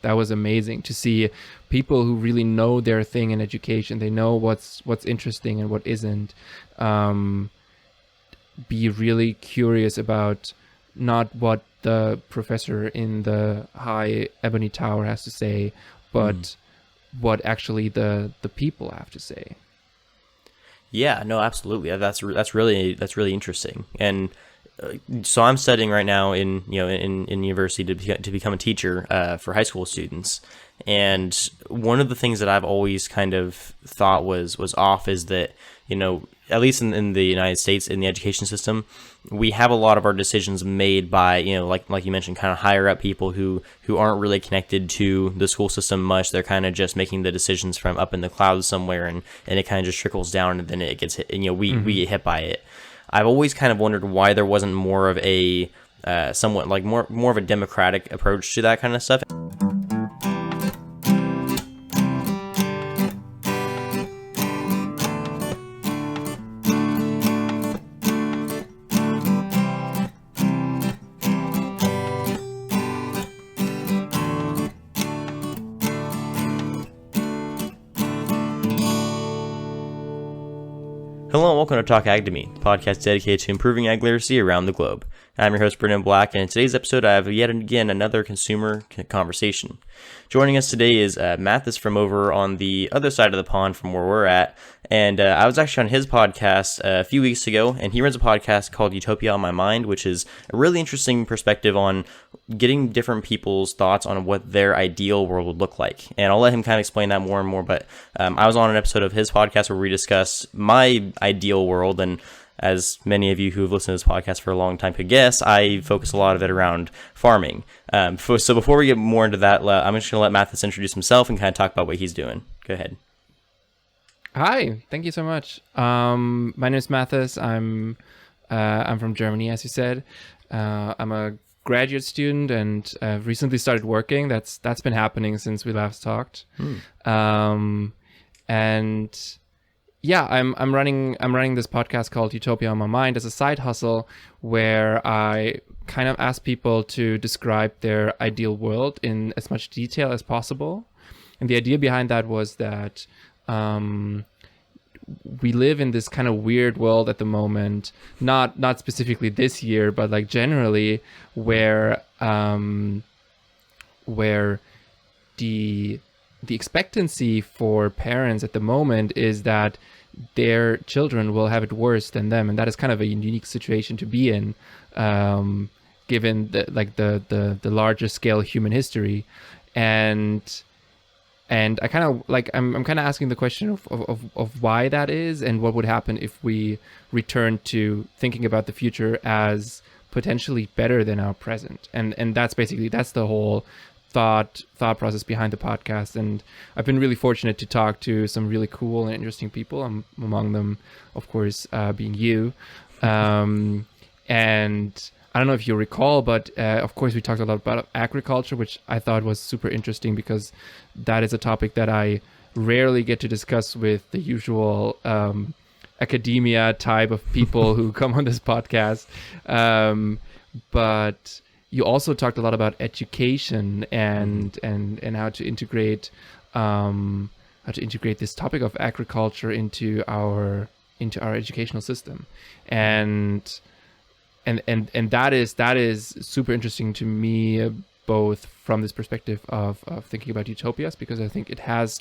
that was amazing to see people who really know their thing in education. They know what's interesting and what isn't. Be really curious about not what the professor in the high ebony tower has to say, but what actually the people have to say. Yeah, no, absolutely. That's really interesting. And so I'm studying right now in university to become a teacher for high school students. And one of the things that I've always kind of thought was off is that, at least in the United States, in the education system, we have a lot of our decisions made by, like you mentioned, kind of higher up people who aren't really connected to the school system much. They're kind of just making the decisions from up in the clouds somewhere, and it kind of just trickles down, and then it gets hit, and we get hit by it. I've always kind of wondered why there wasn't more of a somewhat like more of a democratic approach to that kind of stuff. Hello and welcome to Talk Ag to Me, the podcast dedicated to improving ag literacy around the globe. I'm your host, Brendan Black, and in today's episode, I have yet again another consumer conversation. Joining us today is Mathis from over on the other side of the pond from where we're at, and I was actually on his podcast a few weeks ago, and he runs a podcast called Utopia on My Mind, which is a really interesting perspective on getting different people's thoughts on what their ideal world would look like. And I'll let him kind of explain that more and more, but I was on an episode of his podcast where we discussed my ideal world, and as many of you who have listened to this podcast for a long time could guess, I focus a lot of it around farming. So before we get more into that, I'm just going to let Mathis introduce himself and kind of talk about what he's doing. Go ahead. Hi, thank you so much. My name is Mathis. I'm from Germany, as you said. I'm a graduate student, and I've recently started working. That's been happening since we last talked. And yeah, I'm running this podcast called Utopia on My Mind as a side hustle, where I kind of ask people to describe their ideal world in as much detail as possible. And the idea behind that was that we live in this kind of weird world at the moment, not specifically this year, but like generally, where the expectancy for parents at the moment is that their children will have it worse than them, and that is kind of a unique situation to be in, given the larger scale human history. And I kind of like I'm kind of asking the question of why that is, and what would happen if we return to thinking about the future as potentially better than our present. And that's the whole thought process behind the podcast. And I've been really fortunate to talk to some really cool and interesting people, among them, of course, being you. And I don't know if you recall, but of course we talked a lot about agriculture, which I thought was super interesting because that is a topic that I rarely get to discuss with the usual academia type of people who come on this podcast. But you also talked a lot about education and how to integrate this topic of agriculture into our educational system, and that is super interesting to me, both from this perspective of thinking about utopias, because I think it has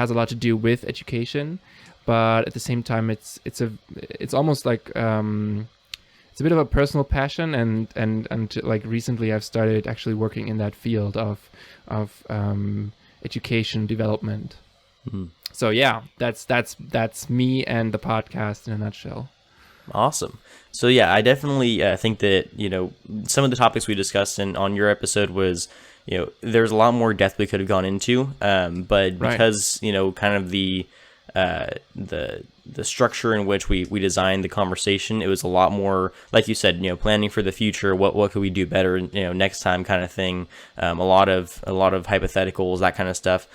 a lot to do with education, but at the same time it's almost like it's a bit of a personal passion, and like recently I've started actually working in that field of education development. So yeah, that's me and the podcast in a nutshell. Awesome. So yeah, I definitely think that some of the topics we discussed on your episode was there's a lot more depth we could have gone into, but because kind of the the structure in which we designed the conversation. It was a lot more, like you said, planning for the future. What could we do better, next time, kind of thing. A lot of hypotheticals, that kind of stuff.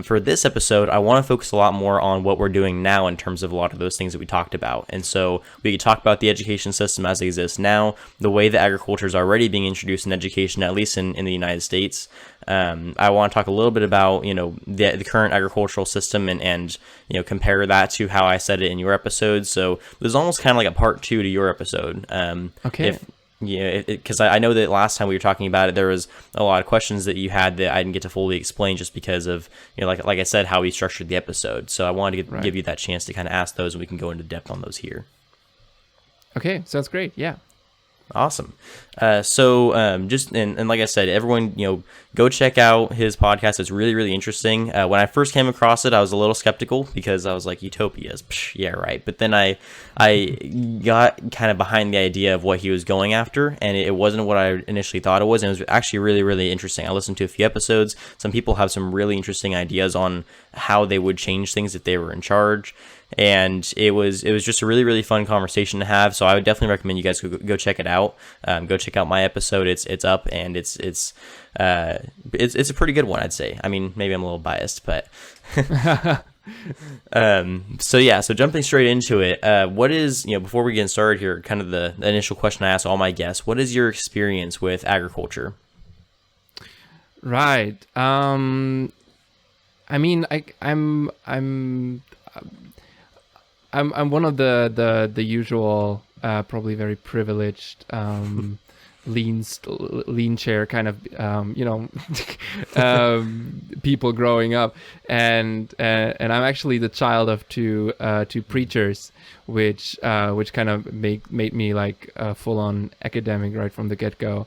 For this episode, I want to focus a lot more on what we're doing now in terms of a lot of those things that we talked about. And so we could talk about the education system as it exists now, the way that agriculture is already being introduced in education, at least in the United States. I want to talk a little bit about, the current agricultural system and compare that to how I said it in your episode. So there's almost kind of like a part 2 to your episode. Okay. Because I know that last time we were talking about it, there was a lot of questions that you had that I didn't get to fully explain just because of, like I said, how we structured the episode. So I wanted to give you that chance to kind of ask those, and we can go into depth on those here. Okay, sounds great. Yeah. Awesome. Just like I said, everyone, go check out his podcast. It's really, really interesting. When I first came across it, I was a little skeptical because I was like, Utopia is, yeah, right. But then I got kind of behind the idea of what he was going after, and it wasn't what I initially thought it was. And it was actually really, really interesting. I listened to a few episodes. Some people have some really interesting ideas on how they would change things if they were in charge. And it was just a really, really fun conversation to have. So I would definitely recommend you guys go check it out. Go check out my episode. It's up, and it's a pretty good one, I'd say. I mean, maybe I'm a little biased, but so jumping straight into it, what is, before we get started here, kind of the initial question I ask all my guests, what is your experience with agriculture? Right. I mean, I'm one of the usual, probably very privileged, lean chair kind of, people growing up, and I'm actually the child of two preachers, which kind of made me like a full-on academic right from the get-go.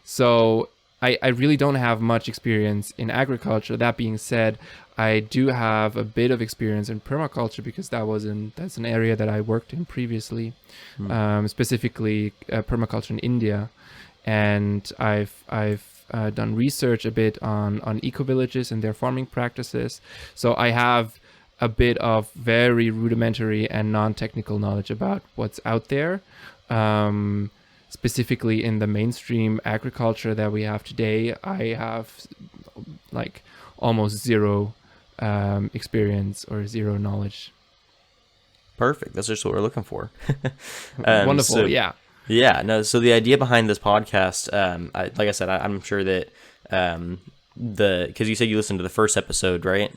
So I really don't have much experience in agriculture. That being said, I do have a bit of experience in permaculture because that's an area that I worked in previously, specifically permaculture in India, and I've done research a bit on eco-villages and their farming practices. So I have a bit of very rudimentary and non-technical knowledge about what's out there, specifically in the mainstream agriculture that we have today. I have like almost zero experience or zero knowledge. Perfect. That's just what we're looking for. Wonderful. Yeah. So the idea behind this podcast, like I said, I'm sure that because you said you listened to the first episode, right?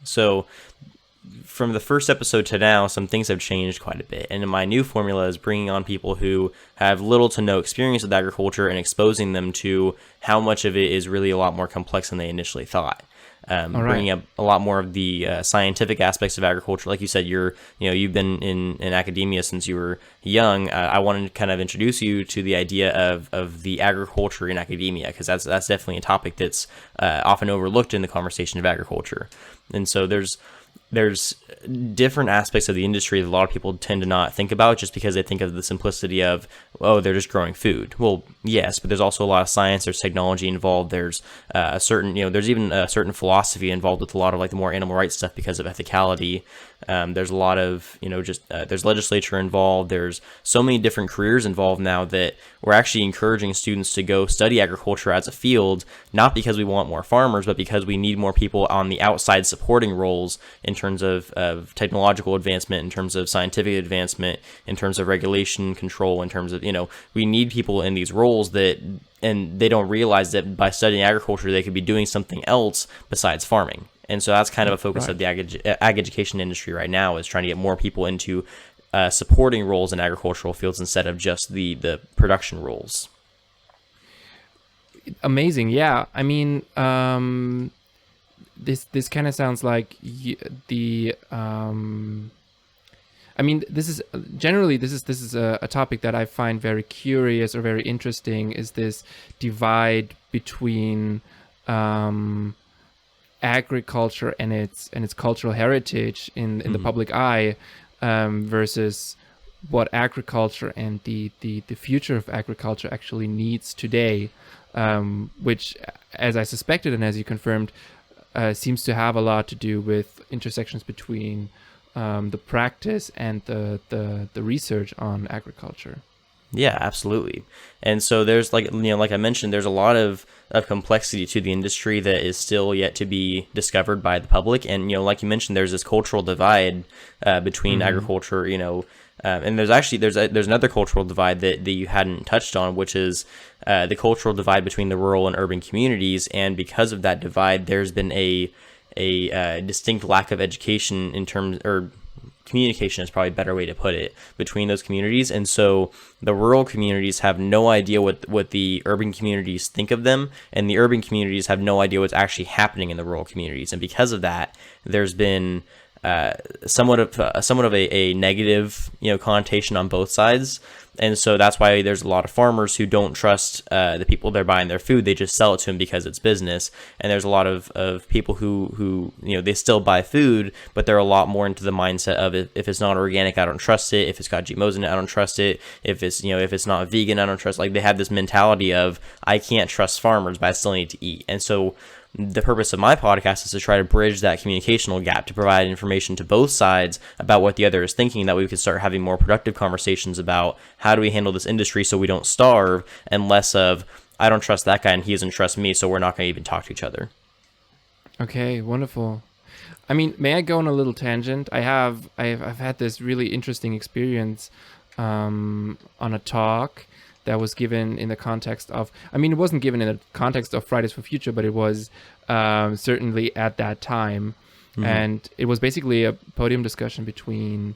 So from the first episode to now, some things have changed quite a bit. And my new formula is bringing on people who have little to no experience with agriculture and exposing them to how much of it is really a lot more complex than they initially thought. Bringing up a lot more of the scientific aspects of agriculture. Like you said, you've been in academia since you were young. I wanted to kind of introduce you to the idea of the agriculture in academia, because that's definitely a topic that's often overlooked in the conversation of agriculture. And so there's different aspects of the industry that a lot of people tend to not think about just because they think of the simplicity of, oh, they're just growing food. Well, yes, but there's also a lot of science, there's technology involved, there's a certain, there's even a certain philosophy involved with a lot of like the more animal rights stuff because of ethicality. There's a lot of, there's legislature involved. There's so many different careers involved now that we're actually encouraging students to go study agriculture as a field, not because we want more farmers, but because we need more people on the outside supporting roles in terms of technological advancement, in terms of scientific advancement, in terms of regulation control, in terms of, we need people in these roles and they don't realize that by studying agriculture, they could be doing something else besides farming. And so that's kind of a focus of the ag education industry right now, is trying to get more people into supporting roles in agricultural fields instead of just the production roles. Amazing. Yeah. I mean, this kind of sounds like I mean, this is a topic that I find very curious or very interesting, is this divide between agriculture and its cultural heritage in the public eye, versus what agriculture and the future of agriculture actually needs today, which, as I suspected and as you confirmed, seems to have a lot to do with intersections between the practice and the research on agriculture. Yeah, absolutely. And so there's like I mentioned, there's a lot of complexity to the industry that is still yet to be discovered by the public. And like you mentioned, there's this cultural divide between agriculture. And there's another cultural divide that you hadn't touched on, which is the cultural divide between the rural and urban communities. And because of that divide, there's been a distinct lack of education in terms, or communication is probably a better way to put it, between those communities. And so the rural communities have no idea what the urban communities think of them, and the urban communities have no idea what's actually happening in the rural communities. And because of that, there's been somewhat of a negative connotation on both sides. And so that's why there's a lot of farmers who don't trust the people they're buying their food. They just sell it to them because it's business. And there's a lot of people who they still buy food, but they're a lot more into the mindset of if it's not organic, I don't trust it. If it's got GMOs in it, I don't trust it. If it's not vegan, I don't trust. Like, they have this mentality of, I can't trust farmers, but I still need to eat. And so the purpose of my podcast is to try to bridge that communicational gap, to provide information to both sides about what the other is thinking, that we can start having more productive conversations about how do we handle this industry so we don't starve, and less of, I don't trust that guy and he doesn't trust me, so we're not going to even talk to each other. Okay, wonderful. I mean, may I go on a little tangent? I've had this really interesting experience on a talk that was given in the context of, it wasn't given in the context of Fridays for Future, but it was certainly at that time. Mm-hmm. And it was basically a podium discussion between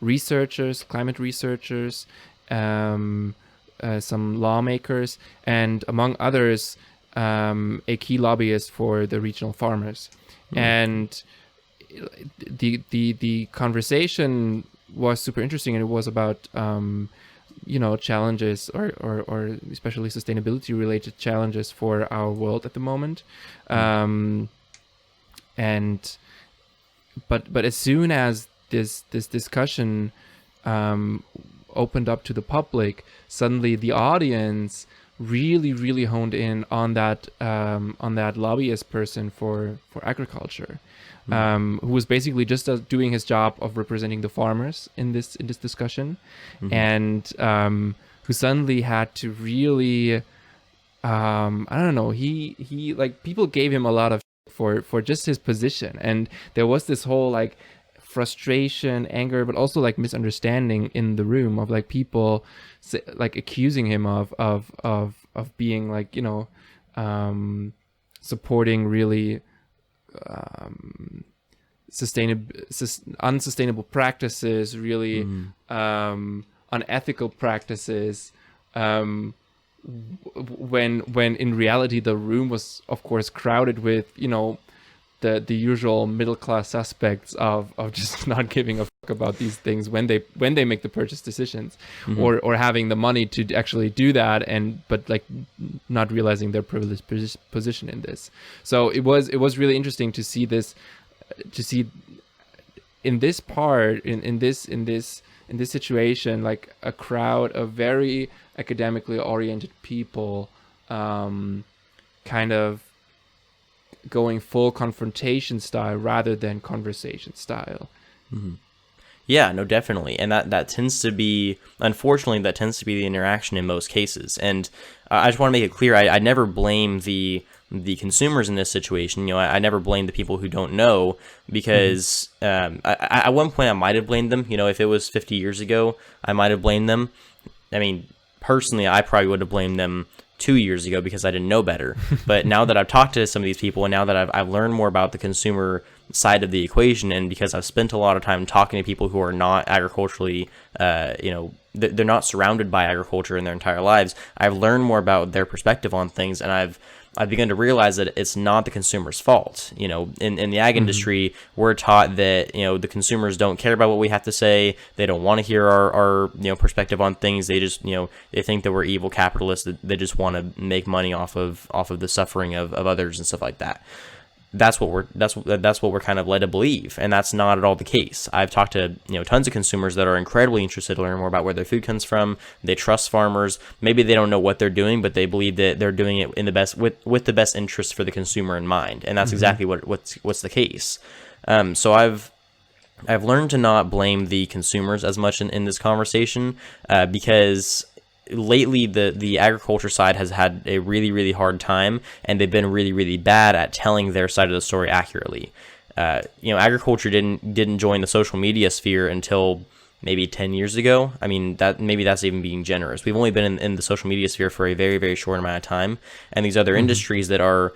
researchers, climate researchers, some lawmakers, and among others, a key lobbyist for the regional farmers. Mm-hmm. And the conversation was super interesting, and it was about challenges or especially sustainability related challenges for our world at the moment. But as soon as this discussion opened up to the public, suddenly the audience really honed in on that lobbyist person for agriculture. Who was basically just doing his job of representing the farmers in this discussion, and who suddenly had to really, he like, people gave him a lot of for just his position, and there was this whole like frustration, anger, but also like misunderstanding in the room of like people like accusing him of being like supporting really unsustainable practices, really unethical practices, when in reality the room was of course crowded with the usual middle class suspects of just not giving a fuck about these things when they make the purchase decisions, or having the money to actually do that, but like not realizing their privileged position in this. So it was really interesting to see this, in this part, in this situation, like a crowd of very academically oriented people kind of going full confrontation style rather than conversation style. Yeah, no, definitely. And that tends to be, unfortunately, the interaction in most cases. And I just want to make it clear, I never blame the consumers in this situation. I never blame the people who don't know, because at one point I might have blamed them. If it was 50 years ago, I might have blamed them. I mean, personally, I probably would have blamed them 2 years ago because I didn't know better. But now that I've talked to some of these people, and now that I've learned more about the consumer side of the equation, and because I've spent a lot of time talking to people who are not agriculturally, they're not surrounded by agriculture in their entire lives, I've learned more about their perspective on things, and I've begun to realize that it's not the consumer's fault. In the ag industry, we're taught that the consumers don't care about what we have to say. They don't want to hear our perspective on things. They just they think that we're evil capitalists that just want to make money off of the suffering of others and stuff like that. that's what we're kind of led to believe, and that's not at all the case. I've talked to tons of consumers that are incredibly interested to learn more about where their food comes from. They trust farmers. Maybe they don't know what they're doing, but they believe that they're doing it in the best with the best interest for the consumer in mind, and that's exactly what's the case. So I've learned to not blame the consumers as much in this conversation, because lately the agriculture side has had a really, really hard time, and they've been really, really bad at telling their side of the story accurately. Agriculture didn't join the social media sphere until maybe 10 years ago. I mean, that's even being generous. We've only been in the social media sphere for a very, very short amount of time, and these other industries that are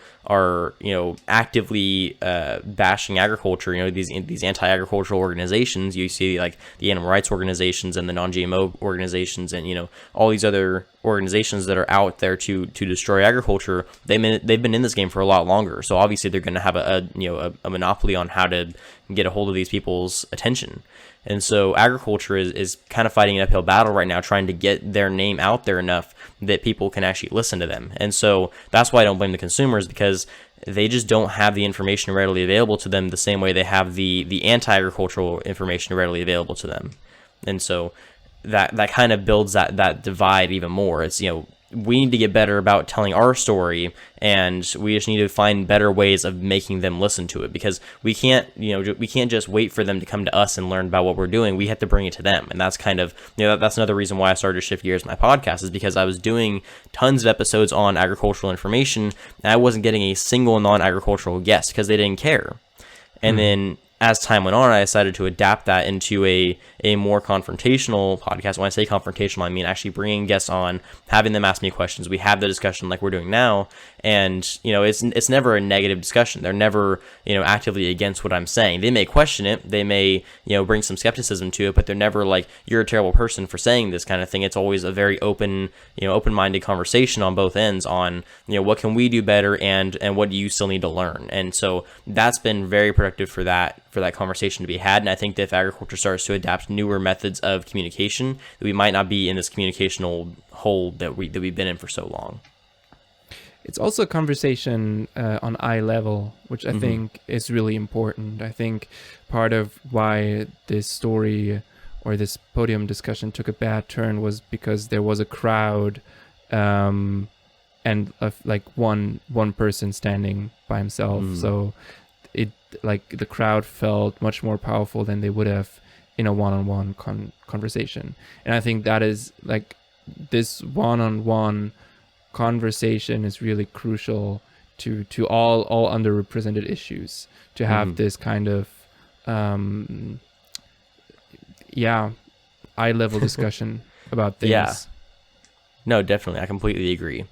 actively bashing agriculture, these anti-agricultural organizations. You see like the animal rights organizations and the non-GMO organizations, and all these other organizations that are out there to destroy agriculture. They've been in this game for a lot longer, so obviously they're going to have a monopoly on how to get a hold of these people's attention. And so agriculture is kind of fighting an uphill battle right now, trying to get their name out there enough that people can actually listen to them. And so that's why I don't blame the consumers, because they just don't have the information readily available to them the same way they have the anti-agricultural information readily available to them. And so that kind of builds that divide even more. It's, we need to get better about telling our story, and we just need to find better ways of making them listen to it, because we can't just wait for them to come to us and learn about what we're doing. We have to bring it to them. And that's kind of, that's another reason why I started to shift gears in my podcast, is because I was doing tons of episodes on agricultural information, and I wasn't getting a single non-agricultural guest because they didn't care. And then as time went on, I decided to adapt that into a more confrontational podcast. When I say confrontational, I mean actually bringing guests on, having them ask me questions. We have the discussion like we're doing now, and it's never a negative discussion. They're never actively against what I'm saying. They may question it, they may bring some skepticism to it, but they're never like, you're a terrible person for saying this kind of thing. It's always a very open-minded conversation on both ends on what can we do better, and what do you still need to learn. And so that's been very productive for that conversation to be had. And I think that if agriculture starts to adapt newer methods of communication, that we might not be in this communicational hole that we've been in for so long. It's also a conversation on eye level, which I think is really important. I think part of why this story or this podium discussion took a bad turn was because there was a crowd and like one person standing by himself. So it the crowd felt much more powerful than they would have in a one-on-one conversation. And I think that is like, this one-on-one conversation is really crucial to all underrepresented issues, to have this kind of eye level discussion about things. Yeah. No, definitely. I completely agree.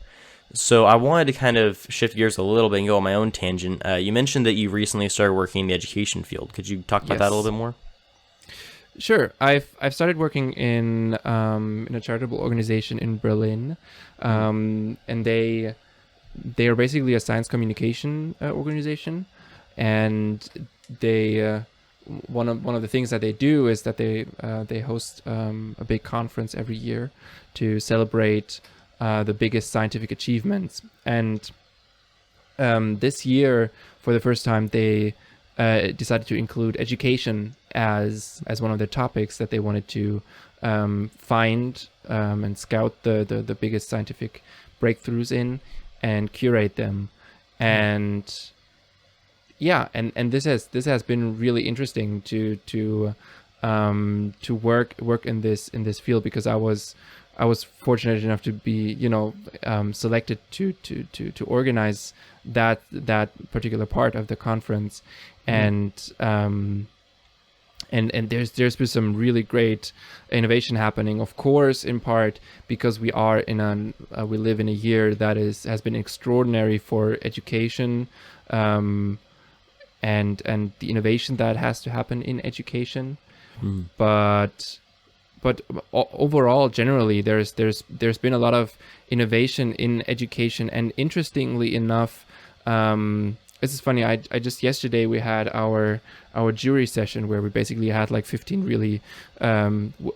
So I wanted to kind of shift gears a little bit and go on my own tangent. You mentioned that you recently started working in the education field. Could you talk about that a little bit more? Sure. I've started working in a charitable organization in Berlin, and they are basically a science communication organization, and they one of the things that they do is that they host a big conference every year to celebrate the biggest scientific achievements. And this year, for the first time, they decided to include education as one of the topics that they wanted to find and scout the biggest scientific breakthroughs in and curate them. And and this has been really interesting to work in this field, because I was fortunate enough to be selected to organize that particular part of the conference. And there's been some really great innovation happening, of course, in part because we live in a year that has been extraordinary for education, and the innovation that has to happen in education. But overall, generally, there's been a lot of innovation in education, and interestingly enough, This is funny. I just yesterday we had our jury session where we basically had like 15 really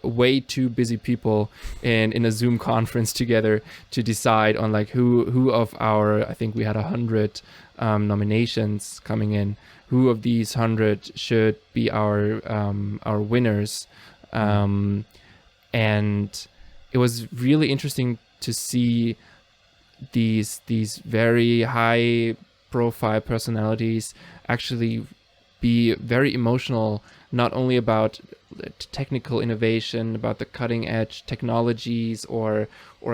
way too busy people in a Zoom conference together to decide on like who of our, I think we had 100 nominations coming in, who of these 100 should be our winners, and it was really interesting to see these very high profile personalities actually be very emotional, not only about technical innovation, about the cutting edge technologies or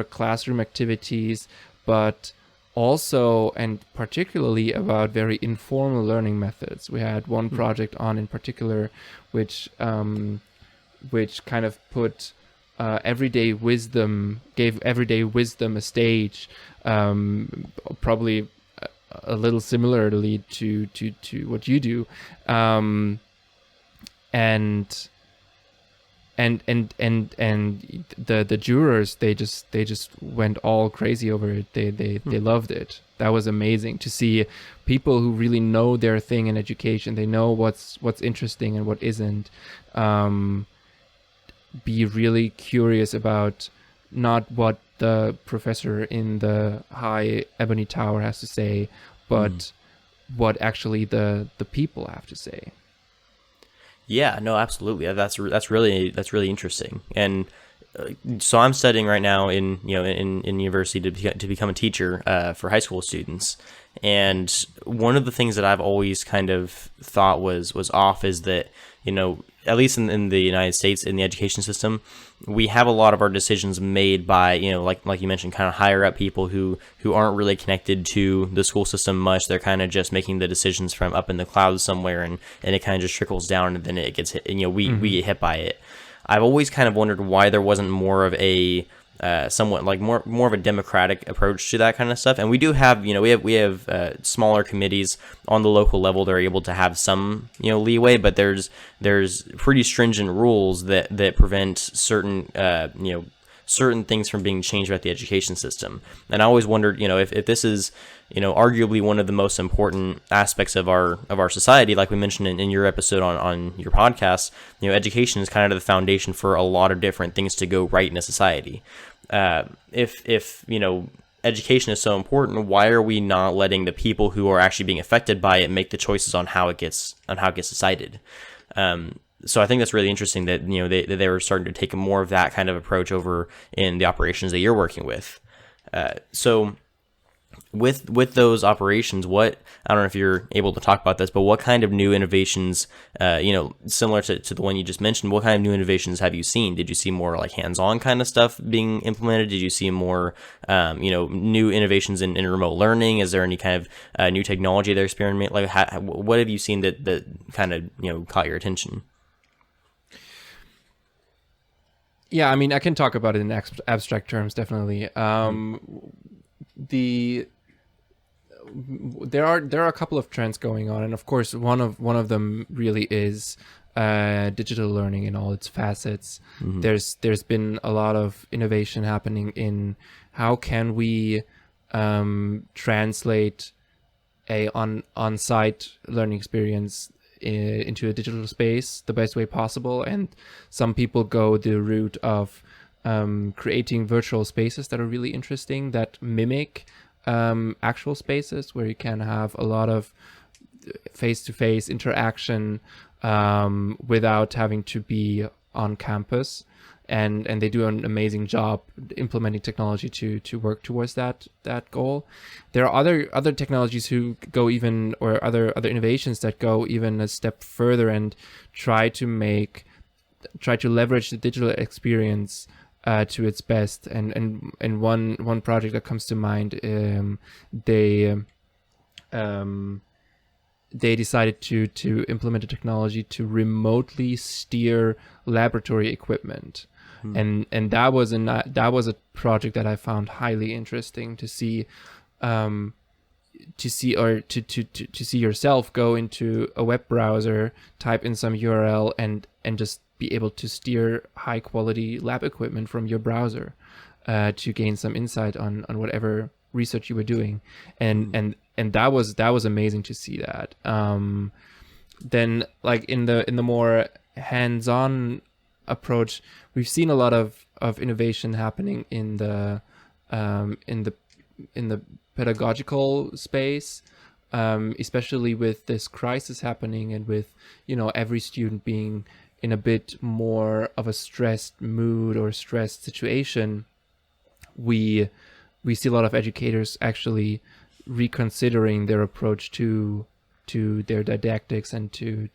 classroom activities, but also and particularly about very informal learning methods. We had one project on in particular which kind of put gave everyday wisdom a stage, probably a little similarly to what you do, and the jurors, they just went all crazy over it. They loved it. That was amazing to see people who really know their thing in education. They know what's interesting and what isn't, be really curious about not what the professor in the high ebony tower has to say, but what actually the people have to say. Yeah, no, absolutely. That's really interesting. And so I'm studying right now in university to become a teacher for high school students. And one of the things that I've always kind of thought was off is that, at least in the United States, in the education system, we have a lot of our decisions made by, like you mentioned, kind of higher up people who aren't really connected to the school system much. They're kind of just making the decisions from up in the clouds somewhere, and it kind of just trickles down, and then it gets hit, and we get hit by it. I've always kind of wondered why there wasn't more of a somewhat like more of a democratic approach to that kind of stuff. And we do have, we have smaller committees on the local level that are able to have some, leeway, but there's pretty stringent rules that prevent certain, certain things from being changed about the education system. And I always wondered, if this is, arguably one of the most important aspects of our society, like we mentioned in your episode on your podcast, education is kind of the foundation for a lot of different things to go right in a society. If education is so important, why are we not letting the people who are actually being affected by it make the choices on how it gets decided? So I think that's really interesting that they were starting to take more of that kind of approach over in the operations that you're working with. So with those operations, what, I don't know if you're able to talk about this, but what kind of new innovations, similar to the one you just mentioned, what kind of new innovations have you seen? Did you see more like hands-on kind of stuff being implemented? Did you see more, new innovations in remote learning? Is there any kind of new technology they're experimenting? Like, what have you seen that kind of, caught your attention? Yeah, I mean, I can talk about it in abstract terms, definitely. There are a couple of trends going on, and of course, one of them really is digital learning in all its facets. There's been a lot of innovation happening in how can we translate a on-site learning experience into a digital space the best way possible. And some people go the route of creating virtual spaces that are really interesting, that mimic actual spaces, where you can have a lot of face-to-face interaction without having to be on campus. And they do an amazing job implementing technology to work towards that goal. There are other technologies who go even, or other innovations that go even a step further and try to leverage the digital experience to its best. And one project that comes to mind, they decided to implement a technology to remotely steer laboratory equipment. And that was a project that I found highly interesting to see yourself go into a web browser, type in some URL, and just be able to steer high quality lab equipment from your browser to gain some insight on whatever research you were doing. And that was amazing to see that. Then like in the more hands-on approach, we've seen a lot of innovation happening in the pedagogical space, especially with this crisis happening and with, you know, every student being in a bit more of a stressed mood or stressed situation. We see a lot of educators actually reconsidering their approach to their didactics and to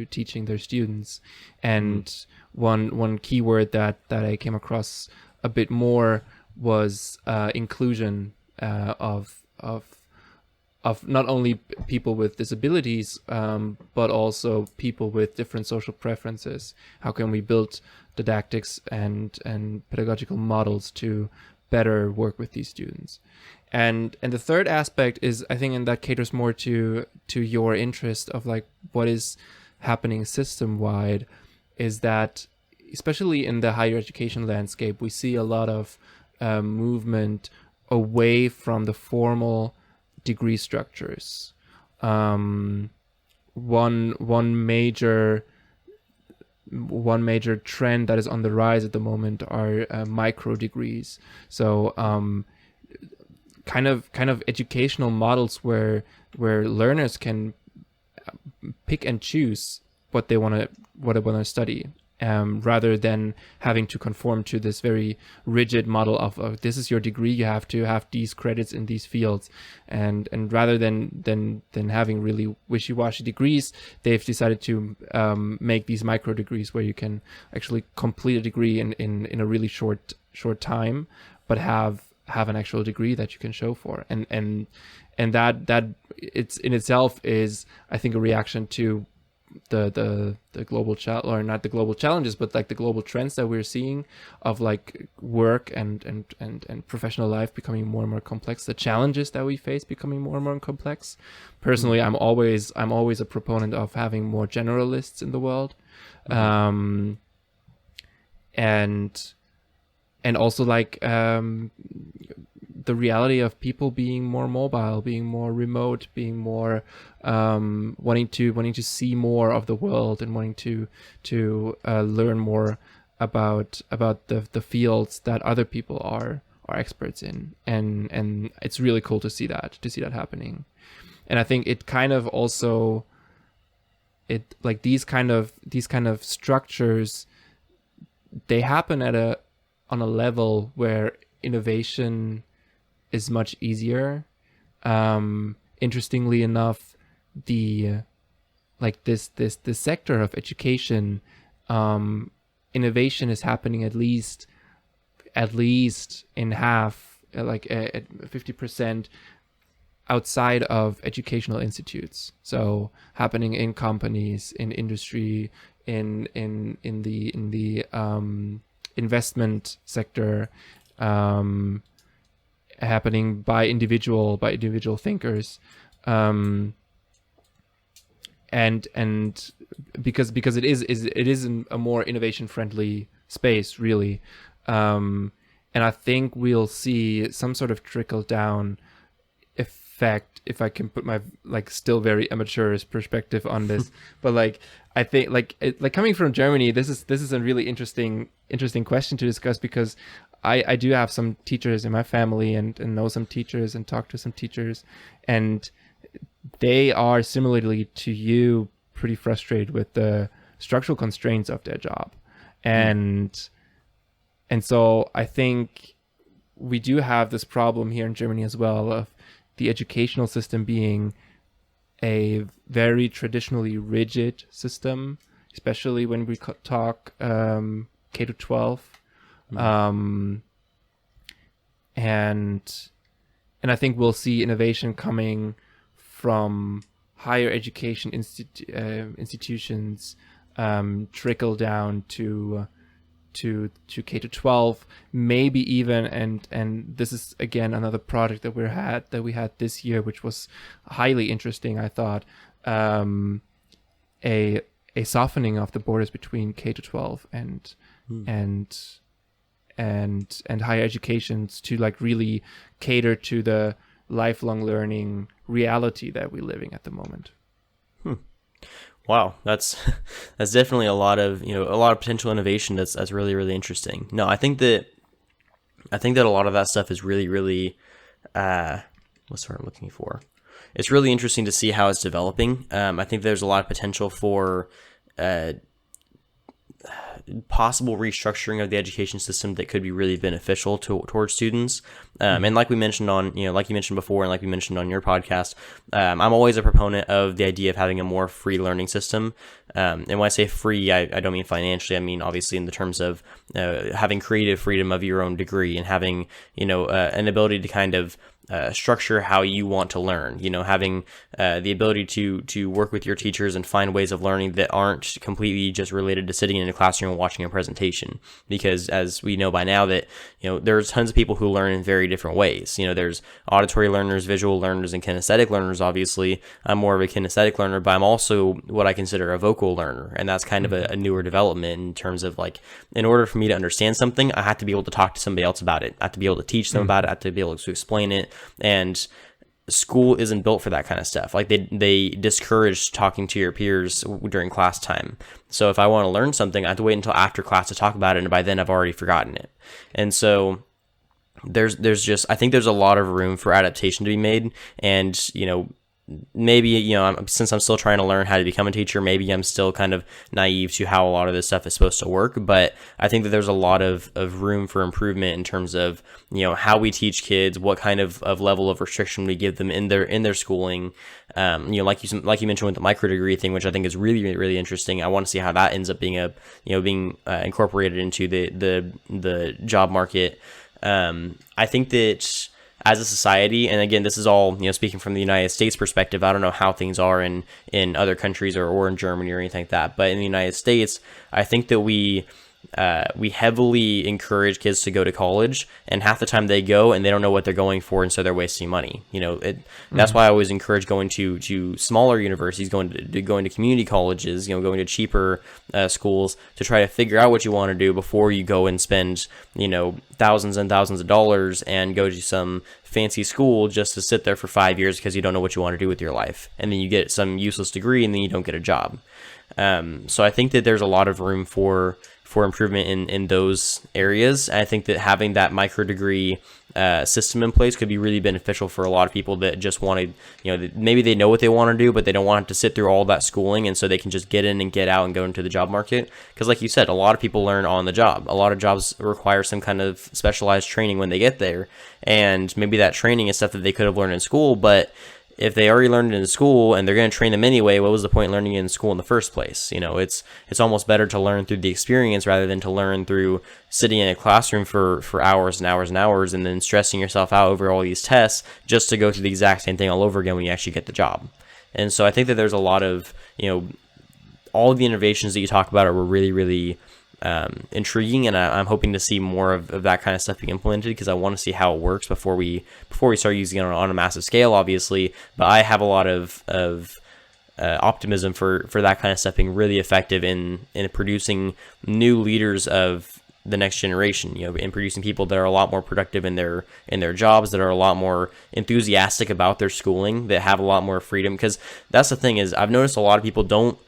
teaching their students. And one keyword that I came across a bit more was inclusion of not only people with disabilities, but also people with different social preferences. How can we build didactics and pedagogical models to better work with these students? And the third aspect is, I think, and that caters more to your interest of like what is happening system wide, is that especially in the higher education landscape, we see a lot of movement away from the formal degree structures. One major trend that is on the rise at the moment are micro degrees. So kind of educational models where learners can pick and choose what they want to study, rather than having to conform to this very rigid model of this is your degree, you have to have these credits in these fields, and rather than having really wishy-washy degrees, they've decided to make these micro degrees where you can actually complete a degree in a really short time, but have an actual degree that you can show for, and that it's in itself is, I think, a reaction to the global or not the global challenges, but like the global trends that we're seeing of like work and professional life becoming more and more complex, the challenges that we face becoming more and more complex. Personally, I'm always a proponent of having more generalists in the world, and also like the reality of people being more mobile, being more remote, being more wanting to see more of the world and wanting to learn more about the fields that other people are experts in, and it's really cool to see that happening. And I think it kind of also like these kind of structures, they happen on a level where innovation is much easier. Interestingly enough, the sector of education, innovation is happening at least in half, like at 50% outside of educational institutes. So happening in companies, in industry, in the investment sector, happening by individual thinkers, and because it is a more innovation friendly space, really, and I think we'll see some sort of trickle down effect, if I can put my like still very amateurish perspective on this. But like I think like coming from Germany, this is a really interesting question to discuss, because I do have some teachers in my family and know some teachers and talk to some teachers, and they are similarly to you pretty frustrated with the structural constraints of their job. And so I think we do have this problem here in Germany as well of the educational system being a very traditionally rigid system, especially when we talk K to 12. And I think we'll see innovation coming from higher education institutions trickle down to K to 12, maybe even, and this is again another project that we had this year, which was highly interesting, I thought, a softening of the borders between K to 12 and higher educations to like really cater to the lifelong learning reality that we're living at the moment. Wow, that's definitely a lot of potential innovation. That's really, really interesting. No, I think that a lot of that stuff is really, really what's the word I'm looking for? It's really interesting to see how it's developing. I think there's a lot of potential for possible restructuring of the education system that could be really beneficial towards students. And like we mentioned like you mentioned before, and like we mentioned on your podcast, I'm always a proponent of the idea of having a more free learning system. And when I say free, I don't mean financially. I mean, obviously in the terms of having creative freedom of your own degree and having, an ability to kind of structure how you want to learn, having the ability to work with your teachers and find ways of learning that aren't completely just related to sitting in a classroom and watching a presentation. Because as we know by now that, there's tons of people who learn in very different ways. There's auditory learners, visual learners, and kinesthetic learners. Obviously, I'm more of a kinesthetic learner, but I'm also what I consider a vocal learner. And that's kind of a newer development in terms of like, in order for me to understand something, I have to be able to talk to somebody else about it. I have to be able to teach them about it. I have to be able to explain it. And school isn't built for that kind of stuff. Like they discourage talking to your peers during class time. So if I want to learn something, I have to wait until after class to talk about it, and by then I've already forgotten it. And so there's just, I think there's a lot of room for adaptation to be made. And maybe, since I'm still trying to learn how to become a teacher, maybe I'm still kind of naive to how a lot of this stuff is supposed to work. But I think that there's a lot of room for improvement in terms of, how we teach kids, what kind of level of restriction we give them in their schooling. Like you mentioned with the micro degree thing, which I think is really, really, really interesting. I want to see how that ends up being being incorporated into the job market. I think that as a society, and again, this is all, speaking from the United States perspective, I don't know how things are in other countries or in Germany or anything like that, but in the United States, I think that we heavily encourage kids to go to college, and half the time they go and they don't know what they're going for, and so they're wasting money. That's why I always encourage going to smaller universities, going to community colleges, going to cheaper schools to try to figure out what you want to do before you go and spend thousands and thousands of dollars and go to some fancy school just to sit there for 5 years because you don't know what you want to do with your life, and then you get some useless degree and then you don't get a job. So I think that there's a lot of room for improvement in those areas. I think that having that micro degree system in place could be really beneficial for a lot of people that just want to, maybe they know what they want to do, but they don't want to sit through all that schooling, and so they can just get in and get out and go into the job market. Because like you said, a lot of people learn on the job. A lot of jobs require some kind of specialized training when they get there, and maybe that training is stuff that they could have learned in school, but if they already learned it in school and they're going to train them anyway, what was the point learning it in school in the first place? It's almost better to learn through the experience rather than to learn through sitting in a classroom for hours and hours and hours and then stressing yourself out over all these tests just to go through the exact same thing all over again when you actually get the job. And so I think that there's a lot of, all of the innovations that you talk about are really, really intriguing, and I'm hoping to see more of that kind of stuff being implemented, because I want to see how it works before we start using it on a massive scale, obviously. But I have a lot of optimism for that kind of stuff being really effective in producing new leaders of the next generation, in producing people that are a lot more productive in their jobs, that are a lot more enthusiastic about their schooling, that have a lot more freedom. Because that's the thing, is I've noticed a lot of people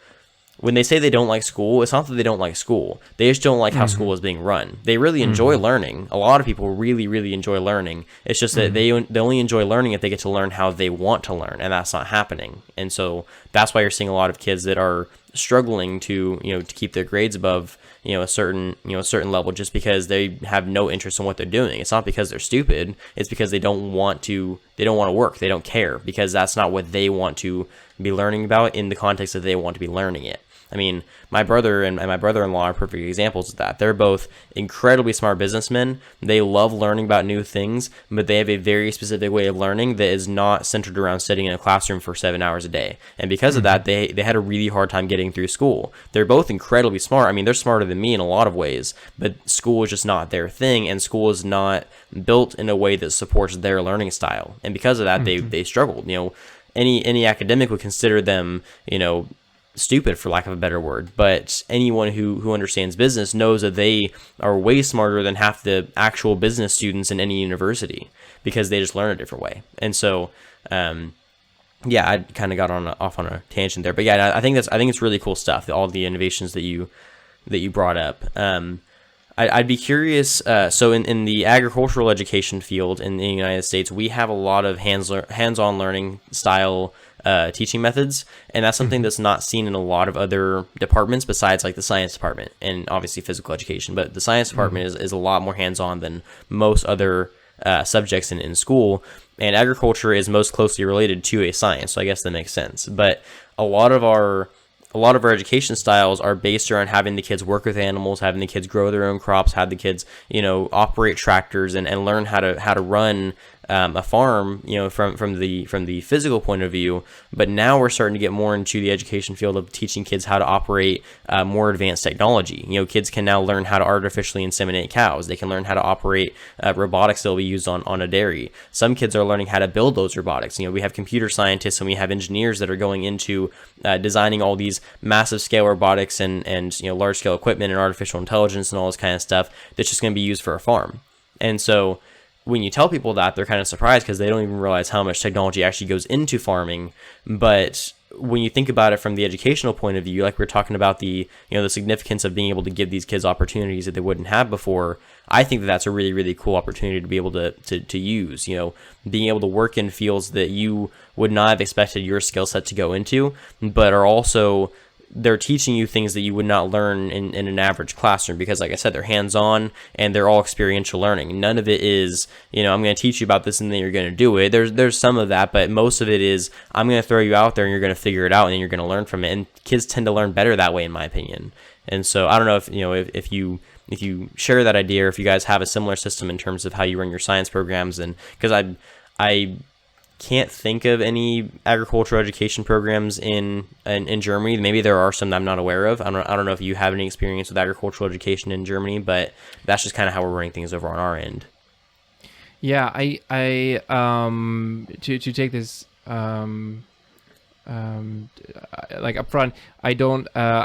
when they say they don't like school, it's not that they don't like school. They just don't like how school is being run. They really enjoy learning. A lot of people really, really enjoy learning. It's just that they only enjoy learning if they get to learn how they want to learn, and that's not happening. And so that's why you're seeing a lot of kids that are struggling to keep their grades above a certain level, just because they have no interest in what they're doing. It's not because they're stupid. It's because they don't want to work. They don't care, because that's not what they want to be learning about in the context that they want to be learning it. I mean, my brother and my brother-in-law are perfect examples of that. They're both incredibly smart businessmen. They love learning about new things, but they have a very specific way of learning that is not centered around sitting in a classroom for 7 hours a day. And because of that, they had a really hard time getting through school. They're both incredibly smart. I mean, they're smarter than me in a lot of ways, but school is just not their thing, and school is not built in a way that supports their learning style. And because of that, they struggled. Any academic would consider them, stupid, for lack of a better word, but anyone who understands business knows that they are way smarter than half the actual business students in any university, because they just learn a different way. And so, yeah, I kind of got off on a tangent there, but yeah, I think it's really cool stuff, all the innovations that you brought up. I'd be curious. So in the agricultural education field in the United States, we have a lot of hands-on learning style teaching methods, and that's something that's not seen in a lot of other departments besides like the science department and obviously physical education. But the science department is a lot more hands-on than most other subjects in school, and agriculture is most closely related to a science, so I guess that makes sense. But a lot of our education styles are based around having the kids work with animals, having the kids grow their own crops, have the kids, operate tractors and learn how to run a farm, from the physical point of view. But now we're starting to get more into the education field of teaching kids how to operate more advanced technology. Kids can now learn how to artificially inseminate cows. They can learn how to operate robotics that will be used on a dairy. Some kids are learning how to build those robotics. We have computer scientists and we have engineers that are going into designing all these massive scale robotics and large scale equipment and artificial intelligence and all this kind of stuff that's just going to be used for a farm. And so when you tell people that, they're kind of surprised because they don't even realize how much technology actually goes into farming. But when you think about it from the educational point of view, like we're talking about the significance of being able to give these kids opportunities that they wouldn't have before, I think that that's a really, really cool opportunity to be able to use, being able to work in fields that you would not have expected your skill set to go into, but are also, they're teaching you things that you would not learn in an average classroom, because like I said, they're hands-on and they're all experiential learning. None of it is, I'm going to teach you about this and then you're going to do it. There's some of that, but most of it is, I'm going to throw you out there and you're going to figure it out and then you're going to learn from it. And kids tend to learn better that way, in my opinion. And so I don't know if you share that idea, or if you guys have a similar system in terms of how you run your science programs. And because I can't think of any agricultural education programs in Germany. Maybe there are some that I'm not aware of. I don't know if you have any experience with agricultural education in Germany, but that's just kind of how we're running things over on our end. Yeah, I to take this like upfront, I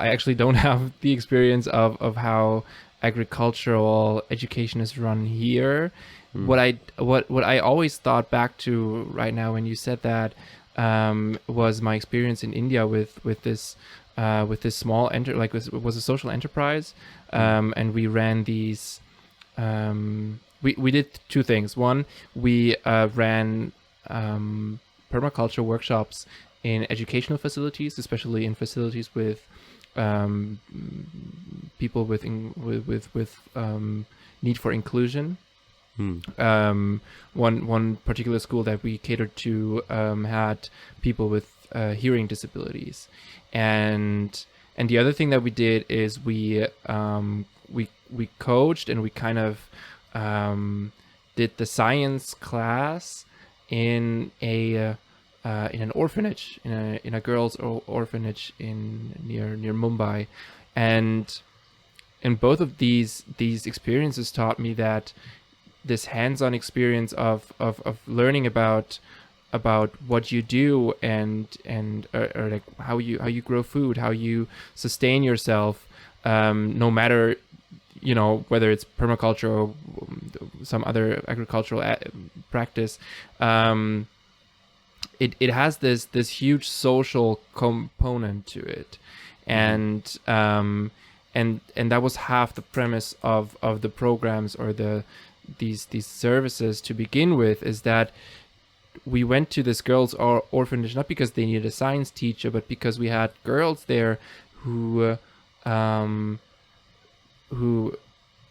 actually don't have the experience of how agricultural education is run here. What I always thought back to right now when you said that was my experience in India with this small it was a social enterprise, and we ran these. We did two things. One, we ran permaculture workshops in educational facilities, especially in facilities with people with need for inclusion. One particular school that we catered to had people with hearing disabilities, and the other thing that we did is we coached and we kind of did the science class in an orphanage, in a girls' orphanage near Mumbai, and both of these experiences taught me that this hands-on experience of learning about what you do and like how you grow food, how you sustain yourself, no matter whether it's permaculture or some other agricultural practice. It has this huge social component to it, and that was half the premise of the programs or these services to begin with, is that we went to this girls' orphanage not because they needed a science teacher, but because we had girls there who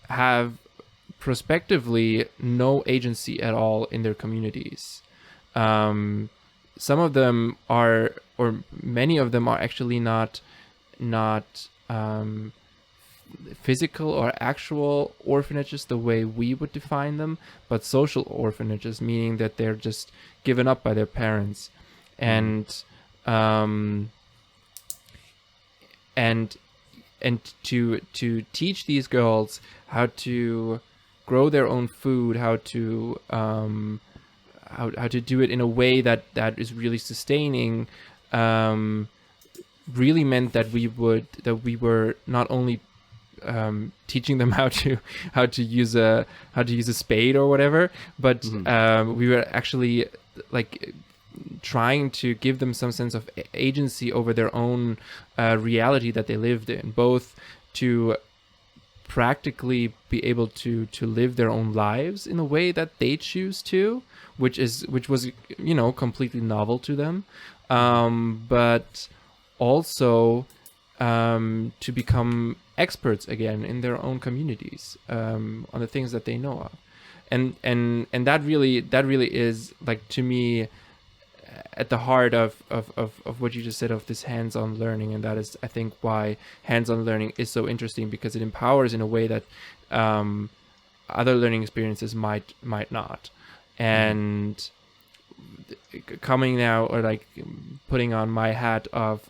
have prospectively no agency at all in their communities. Some of them are, or many of them are actually not physical or actual orphanages the way we would define them, but social orphanages, meaning that they're just given up by their parents, and to teach these girls how to grow their own food, how to do it in a way that is really sustaining, really meant that we were not only teaching them how to use a spade or whatever, but we were actually like trying to give them some sense of agency over their own reality that they lived in, both to practically be able to live their own lives in a way that they choose to, which was completely novel to them, but also to become experts again in their own communities on the things that they know of, and that really is, like, to me, at the heart of what you just said, of this hands-on learning. And that is, I think, why hands-on learning is so interesting, because it empowers in a way that other learning experiences might not. And coming now, or like putting on my hat of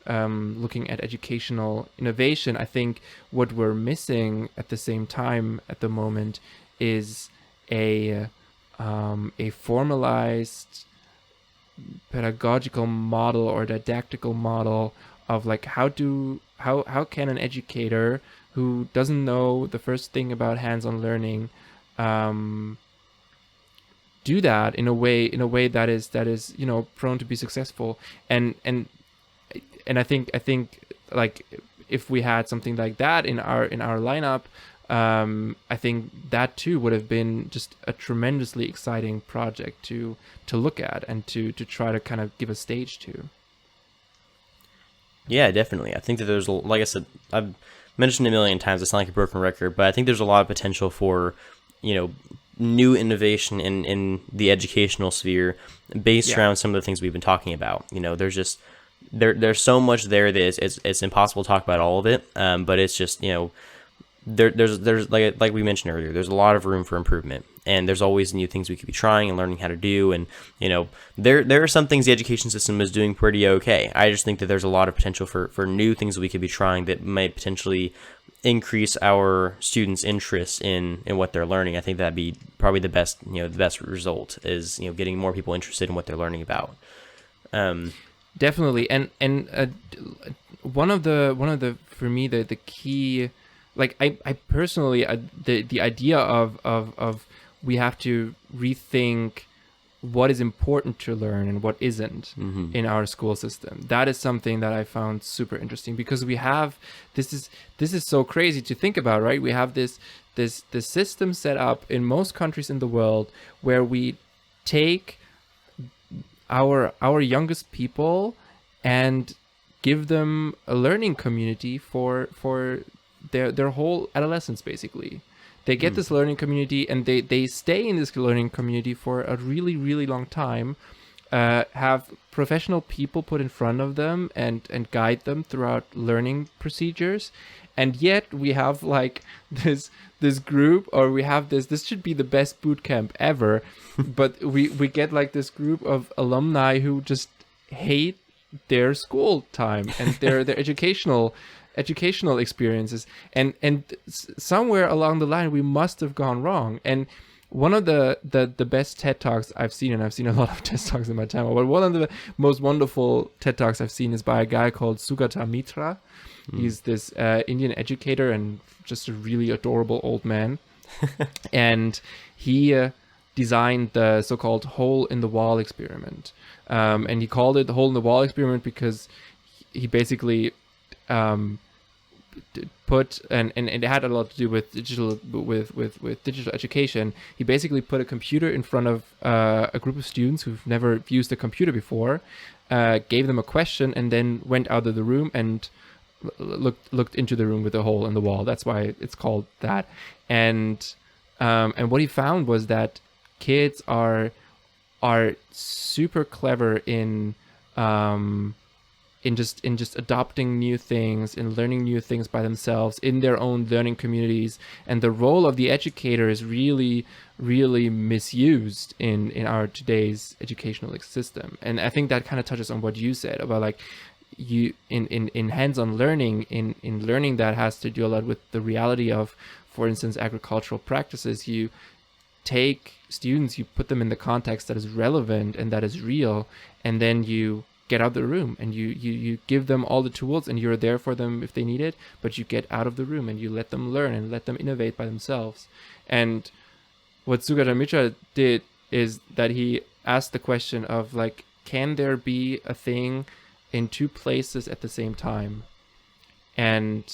looking at educational innovation, I think what we're missing at the same time at the moment is a formalized pedagogical model or didactical model of, like, how can an educator who doesn't know the first thing about hands-on learning do that in a way that is prone to be successful. And I think like, if we had something like that in our lineup, I think that too would have been just a tremendously exciting project to look at and to try to kind of give a stage to. Yeah, definitely. I think that there's, like I said, I've mentioned it a million times, it's not like a broken record, but I think there's a lot of potential for, new innovation in the educational sphere based around some of the things we've been talking about. There's just, there's so much there that it's impossible to talk about all of it, but it's just, there's like we mentioned earlier, there's a lot of room for improvement, and there's always new things we could be trying and learning how to do. And there are some things the education system is doing pretty okay. I just think that there's a lot of potential for new things that we could be trying that might potentially increase our students' interest in what they're learning. I think that'd be probably the best result is getting more people interested in what they're learning about. Definitely. And one of the for me, the key, like, I personally, the idea of we have to rethink what is important to learn and what isn't in our school system. That is something that I found super interesting, because we have this is so crazy to think about, right? We have this system set up in most countries in the world where we take our youngest people and give them a learning community for their whole adolescence, basically. They get this learning community, and they stay in this learning community for a really, really long time, have professional people put in front of them and guide them throughout learning procedures. And yet we have, like, this group, or we have this should be the best boot camp ever, but we get, like, this group of alumni who just hate their school time and their educational experiences, and somewhere along the line we must have gone wrong. And one of the best TED Talks I've seen, and I've seen a lot of TED Talks in my time, but one of the most wonderful TED Talks I've seen is by a guy called Sugata Mitra. He's this Indian educator and just a really adorable old man. And he designed the so-called hole in the wall experiment. And he called it the hole in the wall experiment because he basically put, and it had a lot to do with digital education. He basically put a computer in front of a group of students who've never used a computer before, gave them a question, and then went out of the room and looked into the room with a hole in the wall. That's why it's called that. And what he found was that kids are super clever in just adopting new things, in learning new things by themselves in their own learning communities. And the role of the educator is really, really misused in our today's educational system. And I think that kind of touches on what you said about, like, you in hands-on learning, in learning that has to do a lot with the reality of, for instance, agricultural practices. You take students, you put them in the context that is relevant and that is real, and then you get out of the room, and you give them all the tools, and you're there for them if they need it, but you get out of the room and you let them learn and let them innovate by themselves. And what Sugata Mitra did is that he asked the question of like, can there be a thing in two places at the same time? And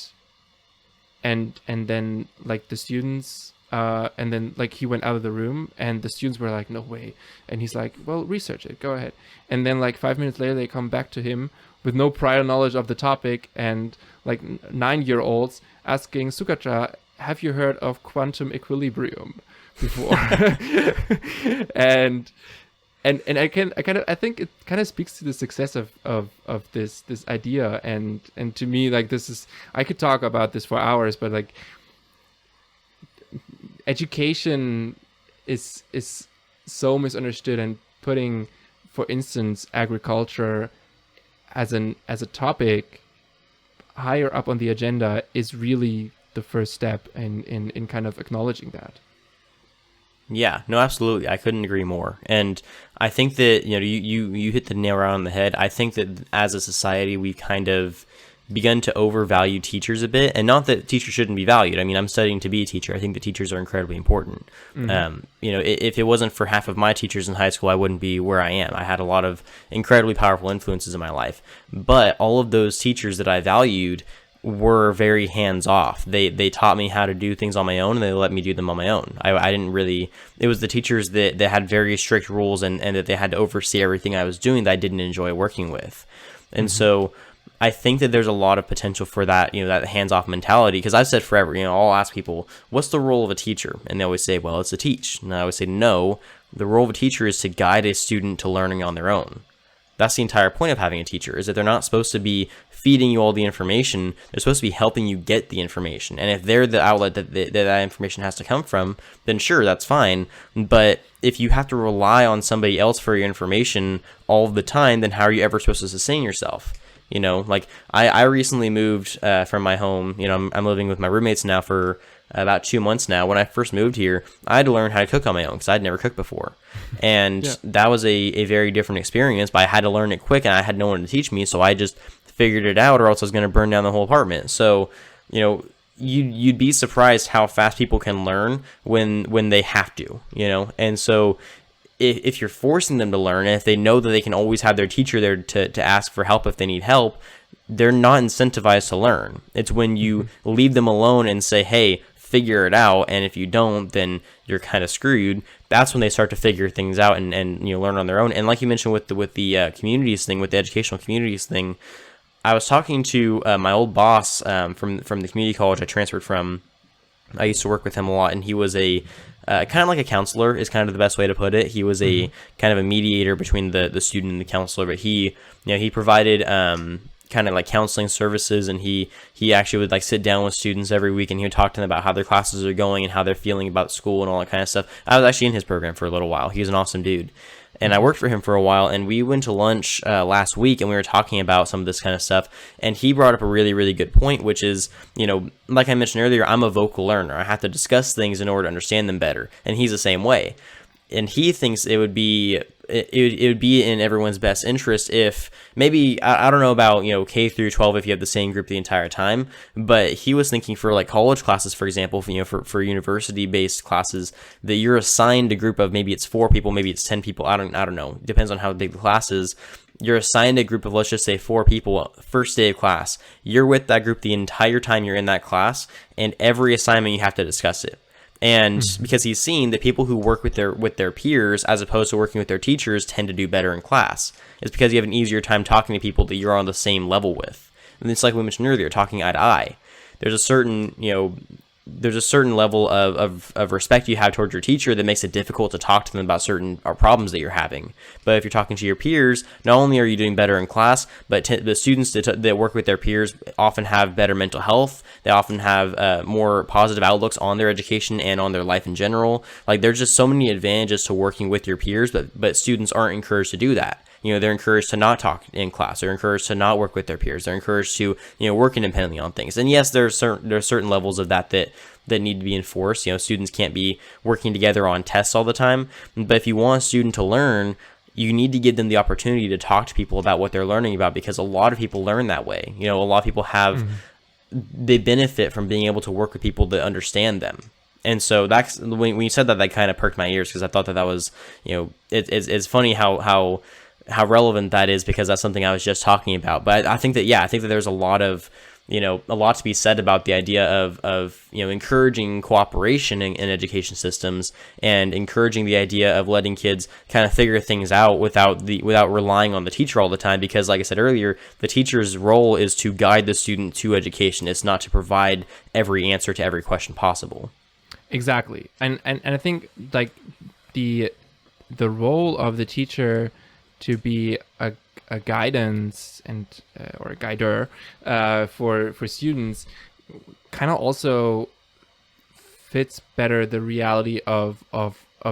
then like the students and then like he went out of the room, and the students were like, no way. And he's like, well, research it, go ahead. And then like 5 minutes later they come back to him with no prior knowledge of the topic, and like 9-year-olds asking Sugata, have you heard of quantum equilibrium before? and I think it kind of speaks to the success of this idea, and to me, like, this is, I could talk about this for hours, but like education is so misunderstood, and putting, for instance, agriculture as a topic higher up on the agenda is really the first step in kind of acknowledging that. Yeah, no, absolutely. I couldn't agree more. And I think that, you hit the nail right on the head. I think that as a society, we've kind of begun to overvalue teachers a bit, and not that teachers shouldn't be valued. I mean, I'm studying to be a teacher. I think that teachers are incredibly important. Mm-hmm. If it wasn't for half of my teachers in high school, I wouldn't be where I am. I had a lot of incredibly powerful influences in my life, but all of those teachers that I valued were very hands-off. They taught me how to do things on my own, and they let me do them on my own. I didn't really, it was the teachers that had very strict rules and that they had to oversee everything I was doing that I didn't enjoy working with. And so I think that there's a lot of potential for that, that hands-off mentality, because I've said forever, I'll ask people, what's the role of a teacher? And they always say, well, it's to teach. And I always say, no, the role of a teacher is to guide a student to learning on their own. That's the entire point of having a teacher, is that they're not supposed to be feeding you all the information. They're supposed to be helping you get the information. And if they're the outlet that information has to come from, then sure, that's fine. But if you have to rely on somebody else for your information all the time, then how are you ever supposed to sustain yourself? Like I recently moved from my home. I'm living with my roommates now for about 2 months now. When I first moved here, I had to learn how to cook on my own because I'd never cooked before. And that was a very different experience, but I had to learn it quick, and I had no one to teach me, so I just figured it out, or else I was going to burn down the whole apartment. So, you'd be surprised how fast people can learn when they have to, and so if you're forcing them to learn, and if they know that they can always have their teacher there to ask for help if they need help, they're not incentivized to learn. It's when you leave them alone and say, hey, figure it out, and if you don't, then you're kind of screwed. That's when they start to figure things out and learn on their own. And like you mentioned with the communities thing, with the educational communities thing, I was talking to my old boss from the community college I transferred from. I used to work with him a lot, and he was a kind of like a counselor is kind of the best way to put it. He was a kind of a mediator between the student and the counselor, but he provided kind of like counseling services, and he actually would like sit down with students every week, and he would talk to them about how their classes are going and how they're feeling about school and all that kind of stuff. I was actually in his program for a little while. He was an awesome dude. And I worked for him for a while, and we went to lunch last week, and we were talking about some of this kind of stuff, and he brought up a really, really good point, which is, like I mentioned earlier, I'm a vocal learner. I have to discuss things in order to understand them better, and he's the same way. And he thinks it would be in everyone's best interest if maybe, I don't know about, K through 12 if you have the same group the entire time, but he was thinking for like college classes, for example, for university-based classes, that you're assigned a group of, maybe it's 4 people, maybe it's 10 people, I don't know, depends on how big the class is. You're assigned a group of, let's just say 4 people, first day of class. You're with that group the entire time you're in that class, and every assignment you have to discuss it. And because he's seen that people who work with their peers as opposed to working with their teachers tend to do better in class. It's because you have an easier time talking to people that you're on the same level with. And it's like we mentioned earlier, talking eye to eye. There's a certain level of respect you have towards your teacher that makes it difficult to talk to them about certain problems that you're having. But if you're talking to your peers, not only are you doing better in class, but the students that work with their peers often have better mental health. They often have more positive outlooks on their education and on their life in general. Like, there's just so many advantages to working with your peers, but students aren't encouraged to do that. They're encouraged to not talk in class. They're encouraged to not work with their peers. They're encouraged to, work independently on things. And yes, there are certain levels of that need to be enforced. Students can't be working together on tests all the time. But if you want a student to learn, you need to give them the opportunity to talk to people about what they're learning about, because a lot of people learn that way. A lot of people have, they benefit from being able to work with people that understand them. And so that's when you said that, that kind of perked my ears, because I thought that was, it's funny how relevant that is, because that's something I was just talking about. But I think that there's a lot to be said about the idea of encouraging cooperation in education systems, and encouraging the idea of letting kids kind of figure things out without relying on the teacher all the time. Because like I said earlier, the teacher's role is to guide the student to education. It's not to provide every answer to every question possible. Exactly. And I think like the role of the teacher to be a guidance and or a guider for students kind of also fits better the reality of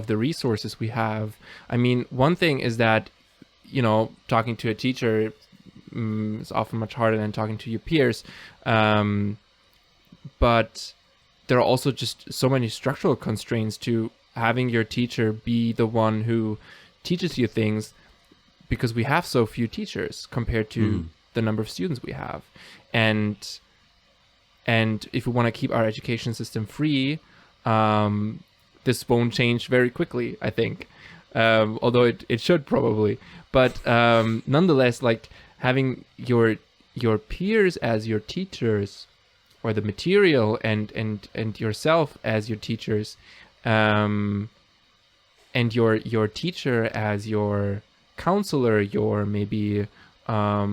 the resources we have. I mean, one thing is that talking to a teacher is often much harder than talking to your peers, but there are also just so many structural constraints to having your teacher be the one who teaches you things, because we have so few teachers compared to the number of students we have. And if we want to keep our education system free, this won't change very quickly, I think. Although it should probably. But nonetheless, like having your peers as your teachers, or the material and yourself as your teachers, and your teacher as your counselor, your maybe I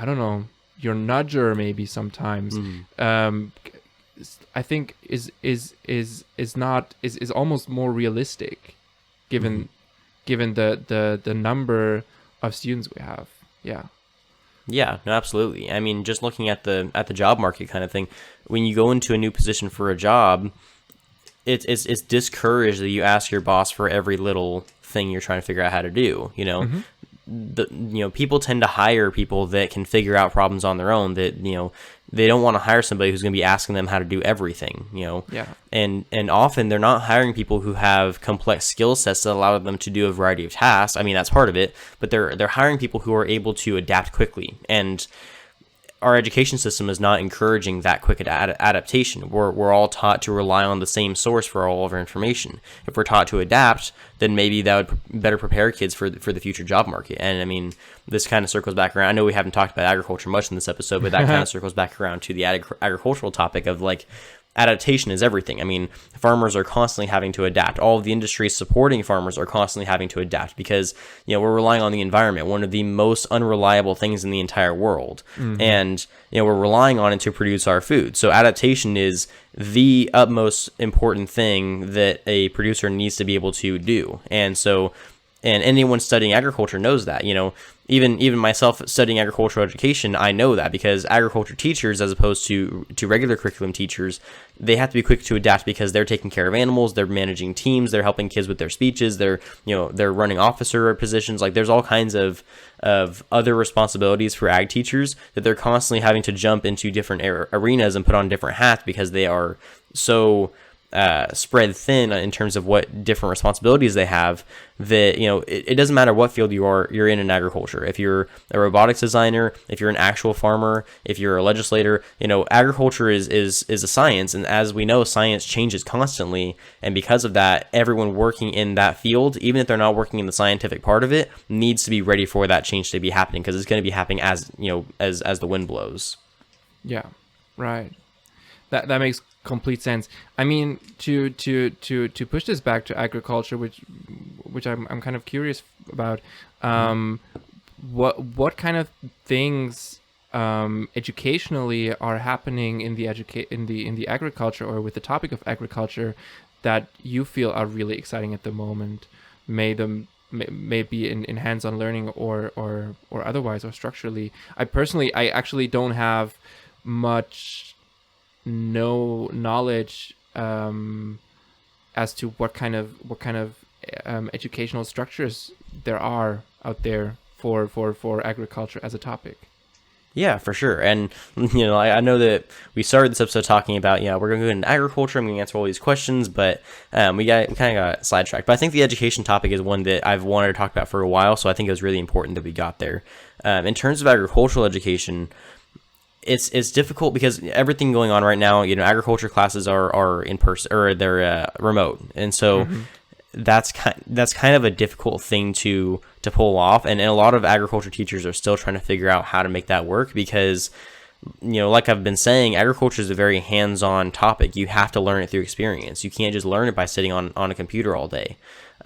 don't know, your nudger maybe sometimes, I think is almost more realistic given the number of students we have. Yeah, no, absolutely. I mean, just looking at the job market kind of thing, when you go into a new position for a job, it's discouraged that you ask your boss for every little thing you're trying to figure out how to do. People tend to hire people that can figure out problems on their own. That they don't want to hire somebody who's going to be asking them how to do everything. And often they're not hiring people who have complex skill sets that allow them to do a variety of tasks. I mean, that's part of it, but they're hiring people who are able to adapt quickly. And our education system is not encouraging that quick adaptation. We're all taught to rely on the same source for all of our information. If we're taught to adapt, then maybe that would better prepare kids for the future job market. And I mean, this kind of circles back around. I know we haven't talked about agriculture much in this episode, but that kind of circles back around to the agricultural topic of like, adaptation is everything. I mean, farmers are constantly having to adapt. All of the industries supporting farmers are constantly having to adapt, because we're relying on the environment, one of the most unreliable things in the entire world. And we're relying on it to produce our food. So adaptation is the utmost important thing that a producer needs to be able to do. And anyone studying agriculture knows that. Even myself studying agricultural education, I know that, because agriculture teachers, as opposed to regular curriculum teachers, they have to be quick to adapt, because they're taking care of animals, they're managing teams, they're helping kids with their speeches, they're running officer positions. Like, there's all kinds of other responsibilities for ag teachers that they're constantly having to jump into different arenas and put on different hats, because they are so spread thin in terms of what different responsibilities they have, that it doesn't matter what field you're in agriculture. If you're a robotics designer, if you're an actual farmer, if you're a legislator, agriculture is a science, and as we know, science changes constantly. And because of that, everyone working in that field, even if they're not working in the scientific part of it, needs to be ready for that change to be happening, because it's going to be happening as the wind blows. Yeah, right. That makes complete sense. I mean, to push this back to agriculture, which I'm kind of curious about, what kind of things educationally are happening in the agriculture, or with the topic of agriculture, that you feel are really exciting at the moment, may be in hands-on learning or otherwise, or structurally. I actually don't have much knowledge as to what kind of educational structures there are out there for agriculture as a topic. Yeah, for sure. And, I know that we started this episode talking about, we're going to go into agriculture. I'm going to answer all these questions, but we kind of got sidetracked. But I think the education topic is one that I've wanted to talk about for a while, so I think it was really important that we got there. In terms of agricultural education, it's difficult because everything going on right now, agriculture classes are in person, or they're remote. And so that's kind of a difficult thing to pull off, and a lot of agriculture teachers are still trying to figure out how to make that work because like I've been saying, agriculture is a very hands-on topic. You have to learn it through experience. You can't just learn it by sitting on a computer all day.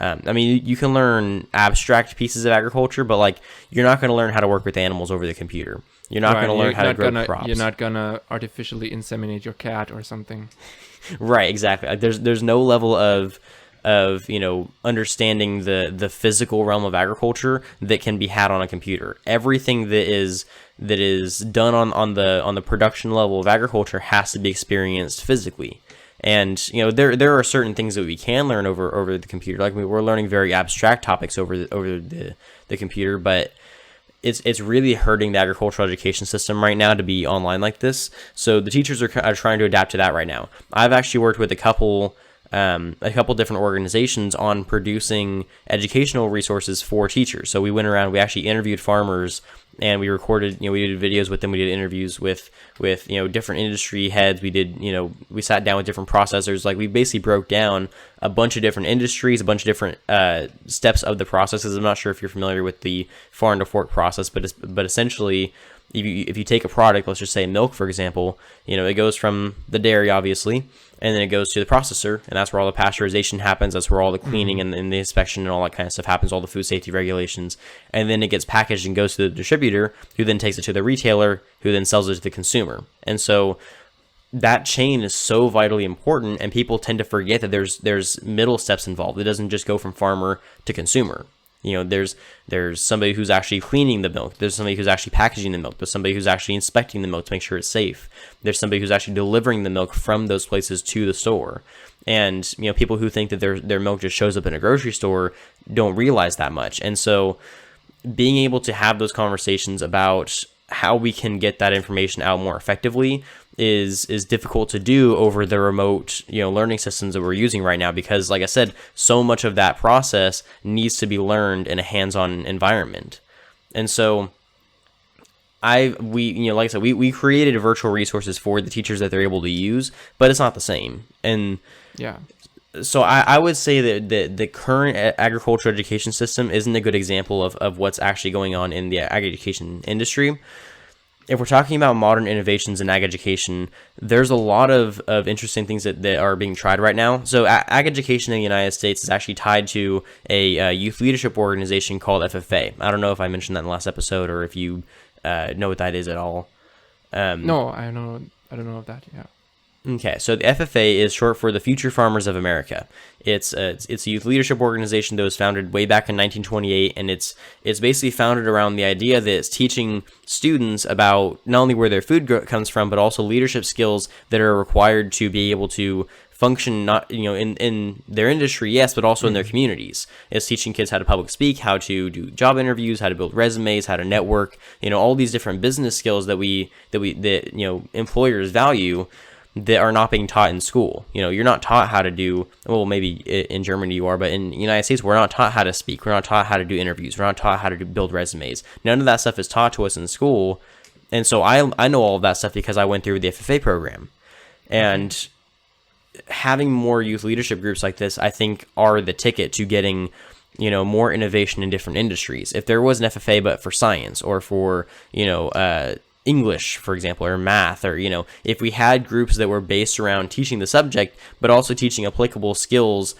You can learn abstract pieces of agriculture, but like you're not going to learn how to work with animals over the computer. You're not going to learn how to grow crops. You're not going to artificially inseminate your cat or something. Right, exactly. Like, there's no level of understanding the physical realm of agriculture that can be had on a computer. Everything that is done on the production level of agriculture has to be experienced physically. And there are certain things that we can learn over the computer. Like we're learning very abstract topics over the computer, but it's really hurting the agricultural education system right now to be online like this. So the teachers are trying to adapt to that right now. I've actually worked with a couple different organizations on producing educational resources for teachers. So we went around, we actually interviewed farmers, and we recorded, we did videos with them. We did interviews with different industry heads. We did, we sat down with different processors. Like we basically broke down a bunch of different industries, a bunch of different steps of the processes. I'm not sure if you're familiar with the farm to fork process, but essentially, if you take a product, let's just say milk, for example, it goes from the dairy, obviously, and then it goes to the processor, and that's where all the pasteurization happens. That's where all the cleaning and the inspection and all that kind of stuff happens, all the food safety regulations. And then it gets packaged and goes to the distributor, who then takes it to the retailer, who then sells it to the consumer. And so that chain is so vitally important, and people tend to forget that there's middle steps involved. It doesn't just go from farmer to consumer. There's somebody who's actually cleaning the milk. There's somebody who's actually packaging the milk. There's somebody who's actually inspecting the milk to make sure it's safe. There's somebody who's actually delivering the milk from those places to the store. And, people who think that their milk just shows up in a grocery store don't realize that much. And so being able to have those conversations about how we can get that information out more effectively is difficult to do over the remote learning systems that we're using right now, because like I said, so much of that process needs to be learned in a hands-on environment. And so we created virtual resources for the teachers that they're able to use, but it's not the same. And yeah, so I would say that the current agricultural education system isn't a good example of what's actually going on in the ag education industry. If we're talking about modern innovations in ag education, there's a lot of interesting things that are being tried right now. So ag education in the United States is actually tied to a youth leadership organization called FFA. I don't know if I mentioned that in the last episode or if you know what that is at all. No, I don't know of that. Yeah. Okay, so the FFA is short for the Future Farmers of America. It's a youth leadership organization that was founded way back in 1928, and it's basically founded around the idea that it's teaching students about not only where their food comes from, but also leadership skills that are required to be able to function not in their industry, yes, but also in their communities. It's teaching kids how to public speak, how to do job interviews, how to build resumes, how to network, all these different business skills that employers value, that are not being taught in school. You're not taught how to do, well, maybe in Germany you are, but in the United States, we're not taught how to speak. We're not taught how to do interviews. We're not taught how to build resumes. None of that stuff is taught to us in school. And so I know all of that stuff because I went through the FFA program. And having more youth leadership groups like this, I think, are the ticket to getting, more innovation in different industries. If there was an FFA, but for science or for, English, for example, or math, or, if we had groups that were based around teaching the subject, but also teaching applicable skills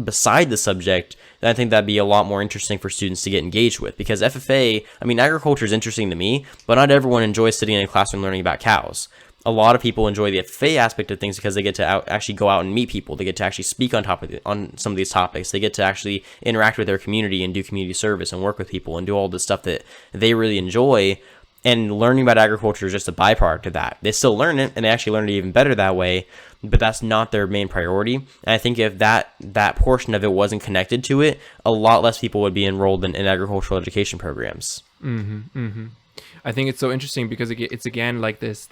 beside the subject, then I think that'd be a lot more interesting for students to get engaged with. Because FFA, agriculture is interesting to me, but not everyone enjoys sitting in a classroom learning about cows. A lot of people enjoy the FFA aspect of things because they get to actually go out and meet people. They get to actually speak on some of these topics. They get to actually interact with their community and do community service and work with people and do all the stuff that they really enjoy. And learning about agriculture is just a byproduct of that. They still learn it, and they actually learn it even better that way, but that's not their main priority. And I think if that portion of it wasn't connected to it, a lot less people would be enrolled in agricultural education programs. I think it's so interesting because it's again like this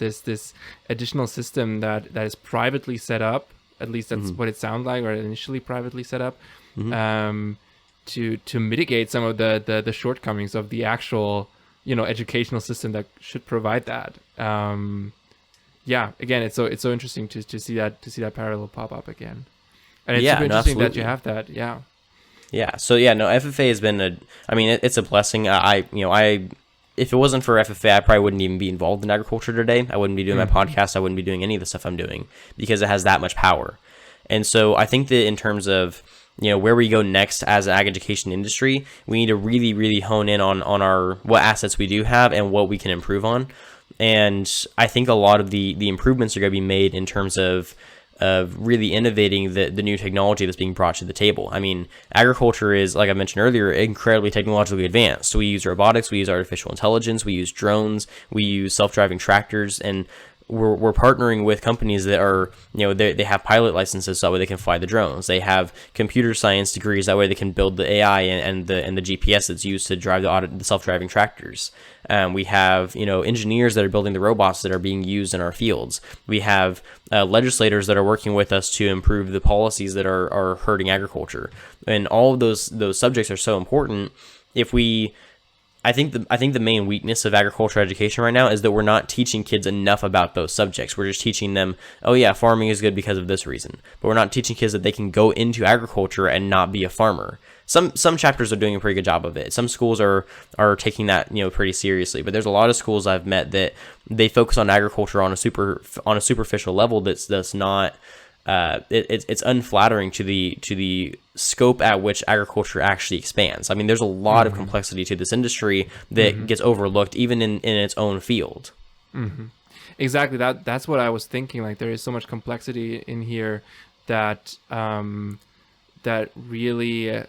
additional system that is privately set up. At least that's what it sounds like, or initially privately set up, to mitigate some of the shortcomings of the actual educational system that should provide that. Again, it's so interesting to see that parallel pop up again, and it's super interesting that you have that. Yeah. So FFA has been it's a blessing. If it wasn't for FFA, I probably wouldn't even be involved in agriculture today. I wouldn't be doing my podcast. I wouldn't be doing any of the stuff I'm doing because it has that much power. And so I think that in terms of, where we go next as an ag education industry, we need to really, really hone in on our what assets we do have and what we can improve on. And I think a lot of the improvements are going to be made in terms of really innovating the new technology that's being brought to the table. I mean, agriculture is, like I mentioned earlier, incredibly technologically advanced. So we use robotics, we use artificial intelligence, we use drones, we use self-driving tractors, and we're partnering with companies that are, they have pilot licenses so that way they can fly the drones. They have computer science degrees that way they can build the AI and the GPS that's used to drive the self-driving tractors. We have engineers that are building the robots that are being used in our fields. We have legislators that are working with us to improve the policies that are hurting agriculture, and all of those subjects are so important. I think the main weakness of agriculture education right now is that we're not teaching kids enough about those subjects. We're just teaching them, oh yeah, farming is good because of this reason. But we're not teaching kids that they can go into agriculture and not be a farmer. Some chapters are doing a pretty good job of it. Some schools are taking that pretty seriously. But there's a lot of schools I've met that they focus on agriculture on a superficial level that's not. It's unflattering to the scope at which agriculture actually expands. I mean, there's a lot of complexity to this industry that gets overlooked even in its own field. Exactly. That's what I was thinking. Like, there is so much complexity in here that that really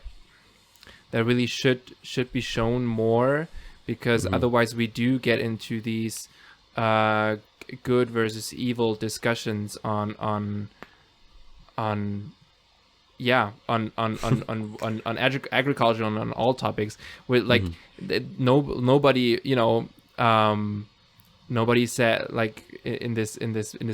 should be shown more, because otherwise we do get into these good versus evil discussions on agriculture, on all topics, with like nobody nobody said, like, in this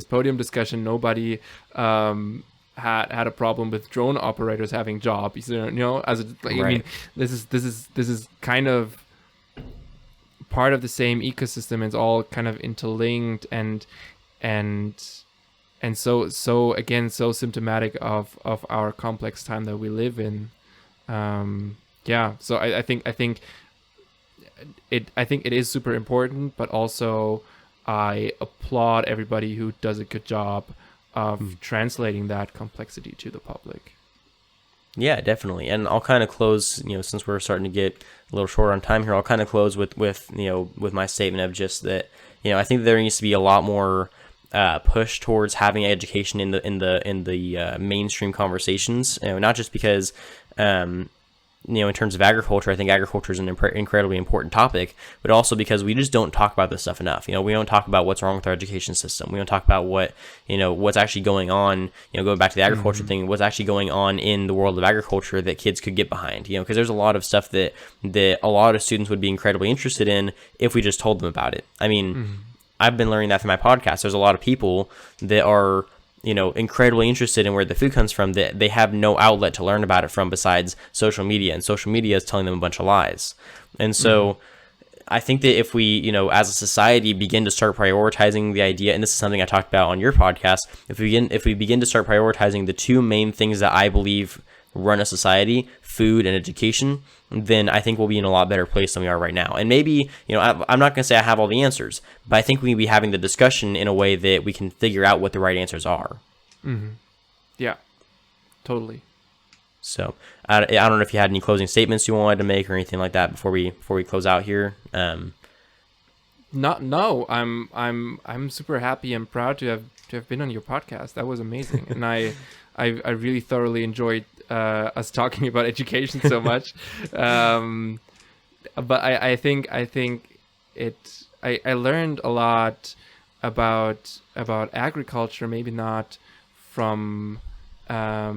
podium discussion, nobody had a problem with drone operators having jobs, I mean, this is kind of part of the same ecosystem. It's all kind of interlinked and so again, so symptomatic of our complex time that we live in. So I think it is super important, but also I applaud everybody who does a good job of translating that complexity to the public. Yeah, definitely. And I'll kind of close, since we're starting to get a little short on time here, I'll kind of close with my statement of just that, I think there needs to be a lot more push towards having education in the mainstream conversations. Not just because in terms of agriculture, I think agriculture is an incredibly important topic, but also because we just don't talk about this stuff enough. We don't talk about what's wrong with our education system. We don't talk about what's actually going on, going back to the agriculture thing, what's actually going on in the world of agriculture that kids could get behind, because there's a lot of stuff that a lot of students would be incredibly interested in if we just told them about it. I mean, I've been learning that through my podcast. There's a lot of people that are incredibly interested in where the food comes from, that they have no outlet to learn about it from besides social media, and social media is telling them a bunch of lies. And so I think that if we, as a society, begin to start prioritizing the idea, and this is something I talked about on your podcast, if we begin to start prioritizing the two main things that I believe run a society, food and education, then I think we'll be in a lot better place than we are right now. And maybe, I'm not going to say I have all the answers, but I think we need to be having the discussion in a way that we can figure out what the right answers are. Yeah, totally. So I don't know if you had any closing statements you wanted to make or anything like that before we close out here. No, I'm super happy and proud to have been on your podcast. That was amazing, and I really thoroughly enjoyed us talking about education so much. But I think I learned a lot about agriculture. Maybe not from a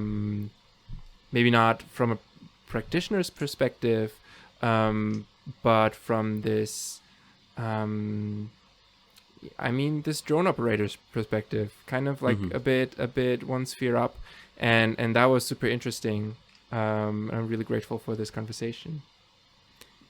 practitioner's perspective, but from this I mean, this drone operator's perspective, kind of like a bit one sphere up, and that was super interesting. I'm really grateful for this conversation.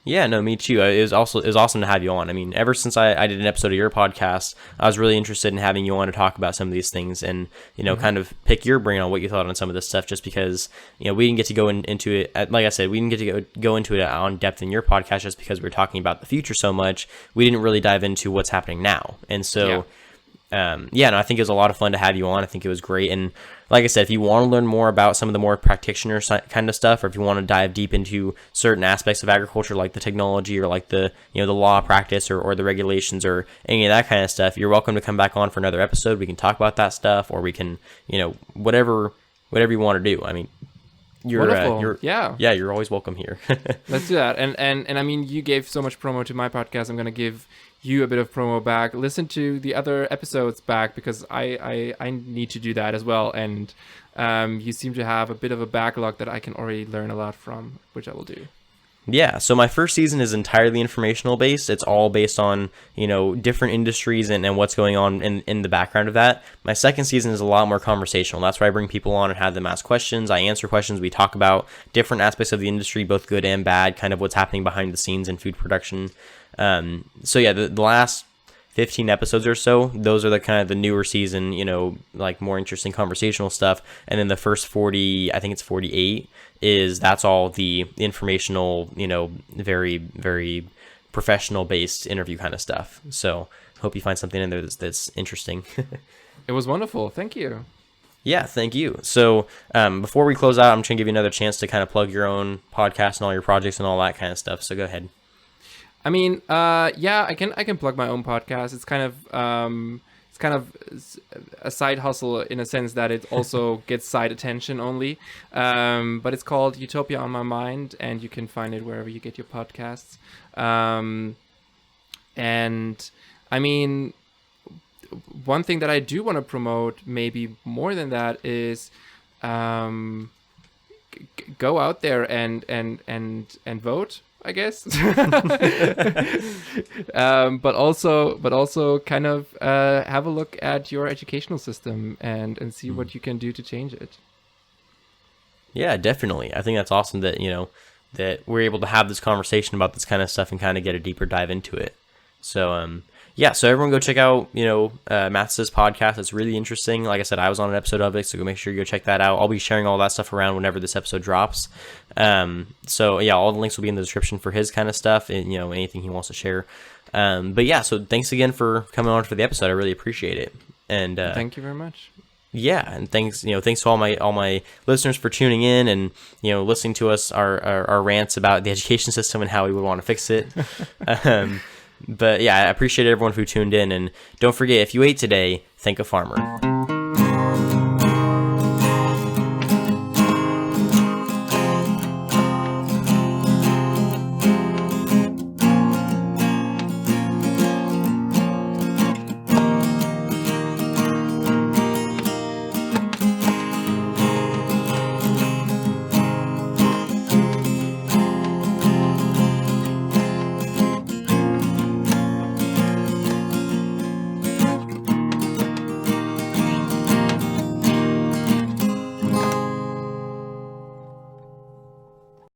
Yeah, no, me too. It was awesome to have you on. I mean, ever since I did an episode of your podcast, I was really interested in having you on to talk about some of these things and, kind of pick your brain on what you thought on some of this stuff, just because, we didn't get to go into it. Like I said, we didn't get to go into it on depth in your podcast just because we were talking about the future so much. We didn't really dive into what's happening now. And so, I think it was a lot of fun to have you on. I think it was great. And like I said, if you want to learn more about some of the more practitioner kind of stuff, or if you want to dive deep into certain aspects of agriculture, like the technology or like the, the law practice or the regulations or any of that kind of stuff, you're welcome to come back on for another episode. We can talk about that stuff, or we can, whatever you want to do. I mean, you're always welcome here. Let's do that. And I mean, you gave so much promo to my podcast. I'm going to give you a bit of promo back. Listen to the other episodes back, because I need to do that as well. And you seem to have a bit of a backlog that I can already learn a lot from, which I will do. Yeah, so my first season is entirely informational based. It's all based on, different industries and what's going on in the background of that. My second season is a lot more conversational. That's where I bring people on and have them ask questions. I answer questions. We talk about different aspects of the industry, both good and bad, kind of what's happening behind the scenes in food production. The last 15 episodes or so, those are the kind of the newer season, like more interesting conversational stuff. And then the first 40, I think it's 48, that's all the informational, very, very professional based interview kind of stuff. So hope you find something in there that's interesting. It was wonderful. Thank you. Yeah, thank you. So before we close out, I'm trying to give you another chance to kind of plug your own podcast and all your projects and all that kind of stuff. So go ahead. I mean, I can plug my own podcast. It's kind of a side hustle in a sense that it also gets side attention only. But it's called Utopia on My Mind, and you can find it wherever you get your podcasts. And I mean, one thing that I do want to promote, maybe more than that, is go out there and vote, I guess. But also kind of have a look at your educational system and see what you can do to change it. Yeah, definitely. I think that's awesome that, that we're able to have this conversation about this kind of stuff and kind of get a deeper dive into it. So, so everyone go check out, Mathis' podcast. It's really interesting. Like I said, I was on an episode of it, so go make sure you go check that out. I'll be sharing all that stuff around whenever this episode drops. All the links will be in the description for his kind of stuff and, anything he wants to share. So thanks again for coming on for the episode. I really appreciate it. And thank you very much. Yeah, and thanks to all my listeners for tuning in and listening to us our rants about the education system and how we would want to fix it. But yeah, I appreciate everyone who tuned in, and don't forget, if you ate today, thank a farmer.